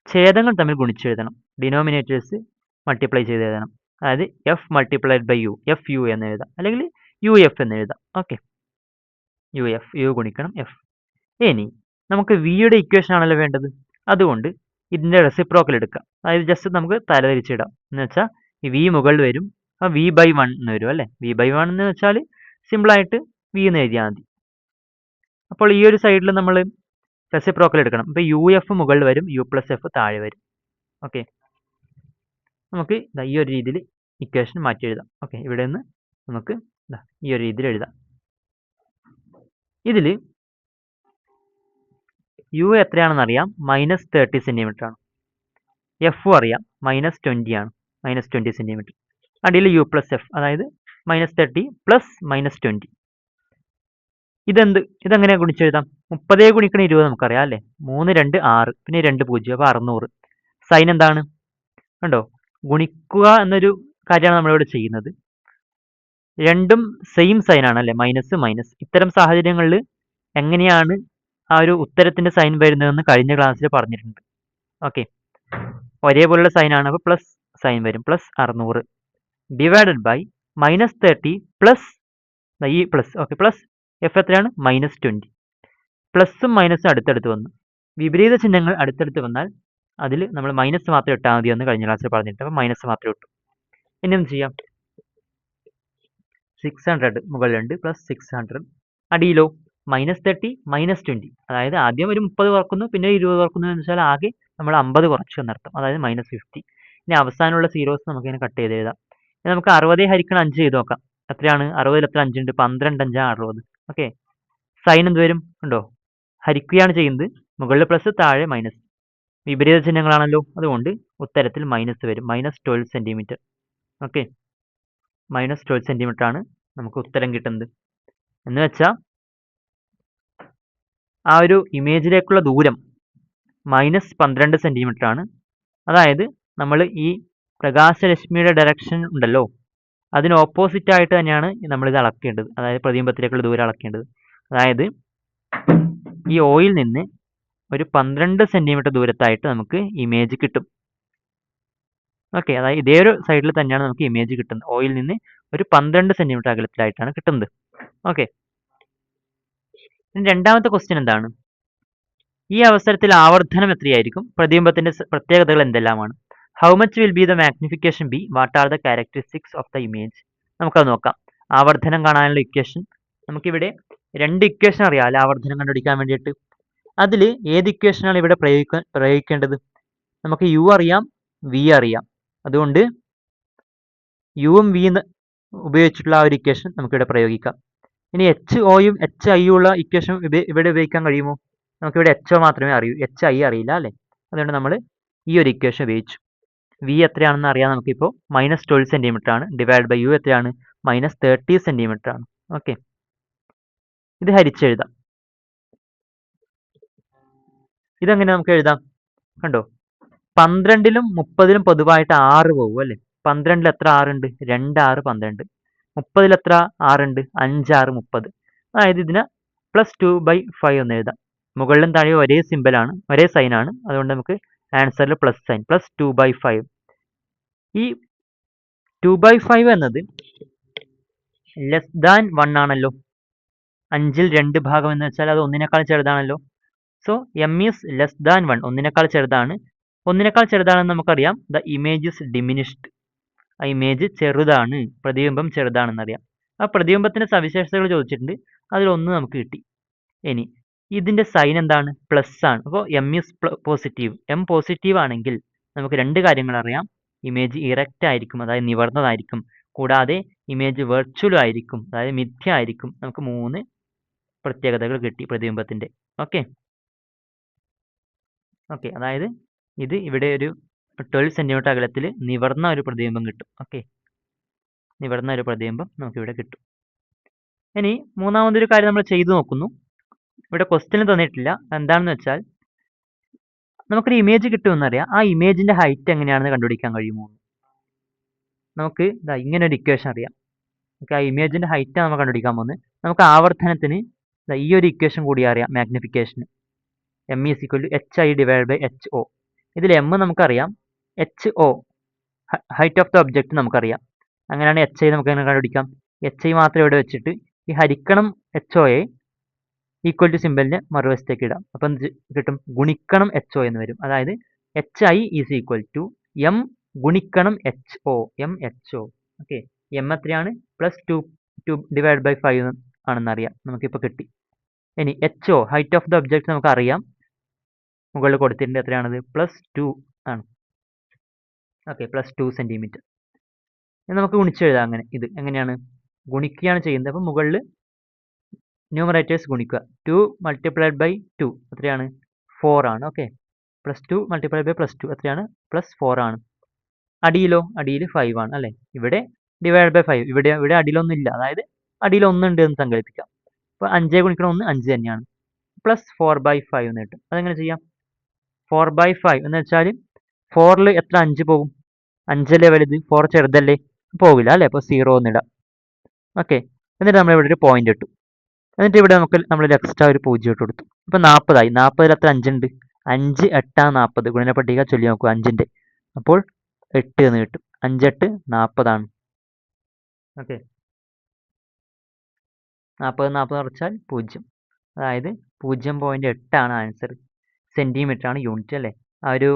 ഛേദങ്ങൾ തമ്മിൽ ഗുണിച്ചെഴുതണം, ഡിനോമിനേറ്റേഴ്സ് മൾട്ടിപ്ലൈ ചെയ്ത് എഴുതണം. അതായത് F multiplied by U, F U എന്ന് എഴുതാം, അല്ലെങ്കിൽ യു എഫ് എന്ന് എഴുതാം. ഓക്കെ, യു എഫ്, യു ഗുണിക്കണം എഫ്. ഇനി നമുക്ക് വിയുടെ ഇക്വേഷൻ ആണല്ലോ വേണ്ടത്, അതുകൊണ്ട് ഇതിൻ്റെ റെസിപ്രോക്കൽ എടുക്കാം. അതായത് ജസ്റ്റ് നമുക്ക് തലതിരിച്ചിടാം. എന്ന് വെച്ചാൽ ഈ വി മുകളിൽ വരും, ആ v/1 എന്ന് വരും അല്ലേ. v/1 എന്ന് വെച്ചാൽ സിമ്പിളായിട്ട് വി എന്ന് എഴുതിയാൽ മതി. അപ്പോൾ ഈ ഒരു സൈഡിൽ നമ്മൾ റെസിപ്രോക്കൽ എടുക്കണം. ഇപ്പോൾ യു എഫ് മുകളിൽ വരും, യു പ്ലസ് എഫ് താഴെ വരും. ഓക്കെ, നമുക്ക് ഈ ഒരു രീതിയിൽ ഇക്വേഷൻ മാറ്റി എഴുതാം. ഓക്കെ, ഇവിടെ നിന്ന് നമുക്ക് ഈ ഒരു രീതിയിൽ എഴുതാം. ഇതിൽ യു എത്രയാണെന്ന് അറിയാം, -30 സെൻറ്റിമീറ്റർ ആണ്. എഫും അറിയാം, -20 ആണ്, -20 സെൻറ്റിമീറ്റർ. അടിയിൽ യു പ്ലസ് എഫ്, അതായത് -30 പ്ലസ് -20. ഇതെങ്ങനെ ഗുണിച്ചെഴുതാം, 30 ഗുണിക്കണം 20 നമുക്കറിയാം അല്ലേ. 3 2 6, പിന്നെ 2 0, അപ്പോൾ 600. സൈൻ എന്താണ് കണ്ടോ, ഗുണിക്കുക എന്നൊരു കാര്യമാണ് നമ്മളിവിടെ ചെയ്യുന്നത്. രണ്ടും സെയിം സൈൻ ആണ് അല്ലേ, മൈനസ് മൈനസ്. ഇത്തരം സാഹചര്യങ്ങളിൽ എങ്ങനെയാണ് ആ ഒരു ഉത്തരത്തിന്റെ സൈൻ വരുന്നതെന്ന് കഴിഞ്ഞ ക്ലാസ്സിൽ പറഞ്ഞിട്ടുണ്ട്. ഓക്കെ, ഒരേപോലുള്ള സൈൻ ആണ്, അപ്പോൾ പ്ലസ് സൈൻ വരും, +600 ഡിവൈഡഡ് ബൈ -30 പ്ലസ് ഈ പ്ലസ്. ഓക്കെ, പ്ലസ് എഫ് എത്രയാണ്, -20. പ്ലസും മൈനസും അടുത്തടുത്ത് വന്നു, വിപരീത ചിഹ്നങ്ങൾ അടുത്തടുത്ത് വന്നാൽ അതിൽ നമ്മൾ മൈനസ് മാത്രം ഇട്ടാൽ മതി എന്ന് കഴിഞ്ഞ ക്ലാസ്സിൽ പറഞ്ഞിട്ട്, അപ്പോൾ മൈനസ് മാത്രം ഇട്ടു. ഇനി എന്ത് ചെയ്യാം, 600 മുകളിലുണ്ട്, +600. അടിയിലോ -30 -20, അതായത് ആദ്യം ഒരു 30 കുറക്കുന്നു, പിന്നെ 20 കുറക്കുന്നു എന്ന് വെച്ചാൽ ആകെ നമ്മൾ 50 കുറച്ചു എന്നർത്ഥം, അതായത് -50. ഇനി അവസാനമുള്ള സീറോസ് നമുക്ക് ഇങ്ങനെ കട്ട് ചെയ്ത് എഴുതാം. ഇനി നമുക്ക് 60 ഹരിക്കണം 5 ചെയ്ത് നോക്കാം. എത്രയാണ്, 60 എത്ര 5 ഉണ്ട്, 12 5 60. ഓക്കെ, സൈൻ എന്ത് വരും ഉണ്ടോ, ഹരിക്കുകയാണ് ചെയ്യുന്നത്, മുകളിൽ പ്ലസ് താഴെ മൈനസ്, വിപരീത ചിഹ്നങ്ങളാണല്ലോ, അതുകൊണ്ട് ഉത്തരത്തിൽ മൈനസ് വരും, -12 സെൻറ്റിമീറ്റർ. ഓക്കെ, -12 സെൻറ്റിമീറ്റർ ആണ് നമുക്ക് ഉത്തരം കിട്ടുന്നത്. എന്ന് വെച്ചാൽ ആ ഒരു ഇമേജിലേക്കുള്ള ദൂരം -12 സെൻറ്റിമീറ്റർ ആണ്. അതായത് നമ്മൾ ഈ പ്രകാശരശ്മിയുടെ ഡയറക്ഷൻ ഉണ്ടല്ലോ, അതിന് ഓപ്പോസിറ്റ് ആയിട്ട് തന്നെയാണ് നമ്മളിത് അളക്കേണ്ടത്, അതായത് പ്രതിബിംബത്തിലേക്കുള്ള ദൂരം അളക്കേണ്ടത്. അതായത് ഈ ഓയിൽ നിന്ന് ഒരു 12 സെൻറ്റിമീറ്റർ ദൂരത്തായിട്ട് നമുക്ക് ഇമേജ് കിട്ടും. ഓക്കെ, അതായത് ഇതേ ഒരു സൈഡിൽ തന്നെയാണ് നമുക്ക് ഇമേജ് കിട്ടുന്നത്, ഓയിൽ നിന്ന് ഒരു 12 സെൻറ്റിമീറ്റർ അകലത്തിലായിട്ടാണ് കിട്ടുന്നത്. ഓക്കെ, രണ്ടാമത്തെ ക്വസ്റ്റ്യൻ എന്താണ്, ഈ അവസരത്തിൽ ആവർധനം എത്രയായിരിക്കും? പ്രതിബിംബത്തിന്റെ പ്രത്യേകതകൾ എന്തെല്ലാമാണ്? How much will be the magnification B? What are the characteristics of the image? നമുക്കത് നോക്കാം. ആവർധനം കാണാനുള്ള ഇക്വേഷൻ നമുക്കിവിടെ 2 ഇക്വേഷൻ അറിയാം അല്ലെ, ആവർധനം കണ്ടുപിടിക്കാൻ വേണ്ടിയിട്ട്. അതിൽ ഏത് ഇക്വേഷനാണ് ഇവിടെ പ്രയോഗിക്കേണ്ടത്? നമുക്ക് യു അറിയാം, വി അറിയാം. അതുകൊണ്ട് യുവും വി ഉപയോഗിച്ചിട്ടുള്ള ആ ഒരു ഇക്വേഷൻ നമുക്കിവിടെ പ്രയോഗിക്കാം. ഇനി എച്ച് ഒയും എച്ച് ഐയും ഉള്ള ഇക്വേഷൻ ഇവിടെ ഉപയോഗിക്കാൻ കഴിയുമോ? നമുക്കിവിടെ എച്ച് ഒ മാത്രമേ അറിയൂ, എച്ച് ഐ അറിയില്ല അല്ലേ. അതുകൊണ്ട് നമ്മൾ ഈ ഒരു ഇക്വേഷൻ ഉപയോഗിച്ചു. വി എത്രയാണെന്ന് അറിയാം നമുക്കിപ്പോൾ, -12 സെൻറ്റിമീറ്റർ ആണ്. ഡിവൈഡ് ബൈ യു എത്രയാണ്? -30 സെൻറ്റിമീറ്റർ ആണ്. ഓക്കെ, ഇത് ഹരിച്ചെഴുതാം. ഇതെങ്ങനെ നമുക്ക് എഴുതാം? കണ്ടോ, 12ലും 30ലും പൊതുവായിട്ട് 6 പോകും അല്ലേ. 12ൽ എത്ര 6 ഉണ്ട്? 2 6 12. 30ൽ എത്ര 6 ഉണ്ട്? 5 6 30. അതായത് ഇതിനെ +2/5 എന്ന് എഴുതാം. മുകളിലും താഴെ ഒരേ സിമ്പലാണ്, ഒരേ സൈനാണ്. അതുകൊണ്ട് നമുക്ക് ആൻസറിൽ പ്ലസ് സൈൻ, +2/5. ഈ 2/5 എന്നത് <1 ആണല്ലോ. 5ൽ 2 ഭാഗം എന്ന് വെച്ചാൽ അത് 1നേക്കാൾ ചെറുതാണല്ലോ. സോ m ഈസ് <1, 1നേക്കാൾ ചെറുതാണ്. 1നേക്കാൾ ചെറുതാണെന്ന് നമുക്കറിയാം. ദ ഇമേജ് ഇസ് ഡിമിനിഷ്ഡ്, ആ ഇമേജ് ചെറുതാണ്, പ്രതിബിംബം ചെറുതാണെന്നറിയാം. ആ പ്രതിബിംബത്തിന്റെ സവിശേഷതകൾ ചോദിച്ചിട്ടുണ്ട്, അതിലൊന്ന് നമുക്ക് കിട്ടി. ഇനി ഇതിന്റെ സൈൻ എന്താണ്? പ്ലസ് ആണ്. അപ്പോൾ m is positive. m positive ആണെങ്കിൽ നമുക്ക് 2 കാര്യങ്ങൾ അറിയാം. ഇമേജ് ഇറക്റ്റ് ആയിരിക്കും, അതായത് നിവർന്നതായിരിക്കും. കൂടാതെ ഇമേജ് വെർച്വൽ ആയിരിക്കും, അതായത് മിഥ്യ ആയിരിക്കും. നമുക്ക് 3 പ്രത്യേകതകൾ കിട്ടി പ്രതിബിംബത്തിന്റെ. ഓക്കെ, അതായത് ഇത് ഇവിടെ ഒരു 12 സെൻറ്റിമീറ്റർ അകലത്തിൽ നിവർന്ന ഒരു പ്രതിബിംബം കിട്ടും. ഓക്കെ, നിവർന്ന ഒരു പ്രതിബിംബം നമുക്കിവിടെ കിട്ടും. ഇനി മൂന്നാമതൊരു കാര്യം നമ്മൾ ചെയ്തു നോക്കുന്നു. ഇവിടെ ക്വസ്റ്റ്യൻ തന്നിട്ടില്ല. എന്താണെന്ന് വെച്ചാൽ നമുക്കൊരു ഇമേജ് കിട്ടുമെന്നറിയാം. ആ ഇമേജിന്റെ ഹൈറ്റ് എങ്ങനെയാണെന്ന് കണ്ടുപിടിക്കാൻ കഴിയുമോ? നമുക്ക് ഇങ്ങനെ ഒരു ഇക്വേഷൻ അറിയാം. നമുക്ക് ആ ഇമേജിന്റെ ഹൈറ്റ് നമ്മൾ കണ്ടുപിടിക്കാൻ പോകുന്നത്. നമുക്ക് ആവർത്തനത്തിന് ഈ ഒരു ഇക്വേഷൻ കൂടി അറിയാം, magnification. m is equal to H I divide by H O. ഇതിൽ m നമുക്കറിയാം, H O height of the object നമുക്കറിയാം. അങ്ങനെയാണ് എച്ച് ഐ നമുക്ക് എങ്ങനെ കണ്ടുപിടിക്കാം? എച്ച് ഐ മാത്രം ഇവിടെ വെച്ചിട്ട് ഈ ഹരിക്കണം എച്ച് ഒയെ ഈക്വൽ ടു സിമ്പലിന് മറുവശത്തേക്ക് ഇടാം. അപ്പം എന്ത് കിട്ടും? ഗുണിക്കണം എച്ച് ഒ എന്ന് വരും. അതായത് H I is equal to M ഗുണിക്കണം H O, M H O. Okay, M എത്രയാണ്? +2 ഡിവൈഡ് ബൈ 5 ആണെന്നറിയാം, നമുക്കിപ്പോൾ കിട്ടി. ഇനി H O height of the object നമുക്കറിയാം, മുകളിൽ കൊടുത്തിട്ടുണ്ട്. എത്രയാണത്? +2 ആണ്. Okay, +2 centimetre. നമുക്ക് ഗുണിച്ചെഴുതാം. അങ്ങനെ ഇത് എങ്ങനെയാണ്? ഗുണിക്കുകയാണ് ചെയ്യുന്നത്. അപ്പോൾ മുകളിൽ ന്യൂമറേറ്റേഴ്സ് ഗുണിക്കുക. 2 × 2 എത്രയാണ്? 4 ആണ്. ഓക്കെ, +2 × +2 എത്രയാണ്? +4 ആണ്. അടിയിലോ? അടിയിൽ 5 ആണ് അല്ലേ. ഇവിടെ ഡിവൈഡ് ബൈ 5, ഇവിടെ അടിയിലൊന്നും ഇല്ല, അതായത് അടിയിൽ 1 ഉണ്ട് എന്ന് സങ്കല്പിക്കാം. അപ്പോൾ 5 ഗുണിക്കണം 1 5 തന്നെയാണ്. +4/5 എന്ന് കിട്ടും. അതെങ്ങനെ ചെയ്യാം? 4/5 എന്ന് വെച്ചാൽ 4ൽ എത്ര 5 പോകും? 5 അല്ലേ വലുത്, 4 ചെറുതല്ലേ, പോകില്ല അല്ലേ. അപ്പോൾ 0 എന്നിടാം. ഓക്കെ, എന്നിട്ട് നമ്മൾ ഇവിടെ ഒരു പോയിന്റ് ഇട്ടു. എന്നിട്ട് ഇവിടെ നമ്മൾ എക്സ്ട്രാ ഒരു 0 ഇട്ട് കൊടുത്തു. അപ്പോൾ 40 ആയി. 40ൽ എത്ര 5 ഉണ്ട്? 5 8 40. ഗുണനപ്പട്ടിക ചൊല്ലി നോക്കുക 5ന്റെ. അപ്പോൾ 8 എന്ന് കിട്ടും. 5 8 40 ആണ്. ഓക്കെ, 40 40 കുറച്ചാൽ 0, അതായത് 0.8 ആണ് ആൻസർ. സെൻറ്റിമീറ്റർ ആണ് യൂണിറ്റ് അല്ലേ. ആ ഒരു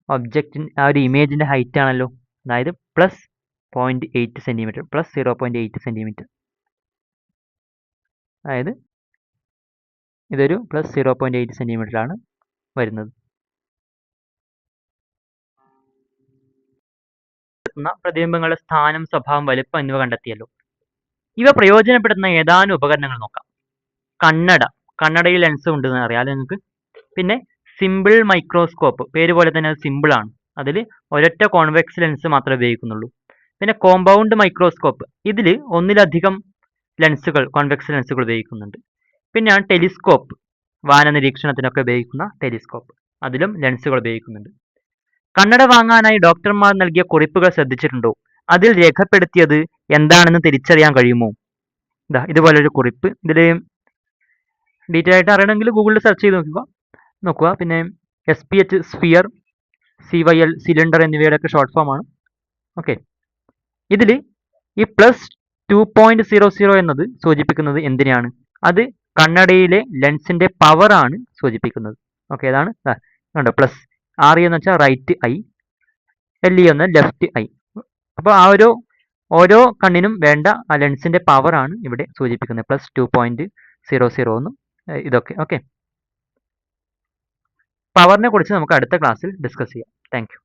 ഒബ്ജക്റ്റിന്, ആ ഒരു ഇമേജിന്റെ ഹൈറ്റ് ആണല്ലോ, അതായത് +0.8 സെൻറ്റിമീറ്റർ, +0.8 സെൻറ്റിമീറ്റർ. അതായത് ഇതൊരു +0.8 സെൻറ്റിമീറ്റർ ആണ് വരുന്നത്. പ്രതിബിംബങ്ങളുടെ സ്ഥാനം, സ്വഭാവം, വലുപ്പം എന്നിവ കണ്ടെത്തിയല്ലോ. ഇവ പ്രയോജനപ്പെടുത്തുന്ന ഏതാനും ഉപകരണങ്ങൾ നോക്കാം. കണ്ണടയിൽ ലെൻസ് ഉണ്ടെന്ന് അറിയാം നിങ്ങൾക്ക്. പിന്നെ സിമ്പിൾ മൈക്രോസ്കോപ്പ്, പേര് പോലെ തന്നെ അത് സിമ്പിൾ ആണ്. അതിൽ ഒരൊറ്റ കോൺവെക്സ് ലെൻസ് മാത്രമേ ഉപയോഗിക്കുന്നുള്ളൂ. പിന്നെ കോമ്പൗണ്ട് മൈക്രോസ്കോപ്പ്, ഇതിൽ ഒന്നിലധികം ലെൻസുകൾ, കോൺവെക്സ് ലെൻസുകൾ ഉപയോഗിക്കുന്നുണ്ട്. പിന്നെയാണ് ടെലിസ്കോപ്പ്, വാന നിരീക്ഷണത്തിനൊക്കെ ഉപയോഗിക്കുന്ന ടെലിസ്കോപ്പ്, അതിലും ലെൻസുകൾ ഉപയോഗിക്കുന്നുണ്ട്. കണ്ണട വാങ്ങാനായി ഡോക്ടർമാർ നൽകിയ കുറിപ്പുകൾ ശ്രദ്ധിച്ചിട്ടുണ്ടോ? അതിൽ രേഖപ്പെടുത്തിയത് എന്താണെന്ന് തിരിച്ചറിയാൻ കഴിയുമോ? ഇതുപോലൊരു കുറിപ്പ്. ഇതിൽ ഡീറ്റെയിൽ ആയിട്ട് അറിയണമെങ്കിൽ ഗൂഗിളിൽ സെർച്ച് ചെയ്ത് നോക്കുക. പിന്നെ SPH സ്ഫിയർ, CYL സിലിണ്ടർ എന്നിവയുടെയൊക്കെ ഷോർട്ട് ഫോം ആണ്. ഓക്കെ, ഇതിൽ ഈ +2.00 എന്നത് സൂചിപ്പിക്കുന്നത് എന്തിനാണ്? അത് കണ്ണടയിലെ ലെൻസിന്റെ പവർ ആണ് സൂചിപ്പിക്കുന്നത്. ഓക്കെ, ഇതാണ് കണ്ടോ പ്ലസ് RE എന്ന് വെച്ചാൽ റൈറ്റ് ഐ, LE എന്ന് ലെഫ്റ്റ് ഐ. അപ്പോൾ ആ ഓരോ കണ്ണിനും വേണ്ട ആ ലെൻസിൻ്റെ പവറാണ് ഇവിടെ സൂചിപ്പിക്കുന്നത്. +2.00 എന്നും ഇതൊക്കെ. ഓക്കെ, പവറിനെ കുറിച്ച് നമുക്ക് അടുത്ത ക്ലാസ്സിൽ ഡിസ്കസ് ചെയ്യാം. Thank you.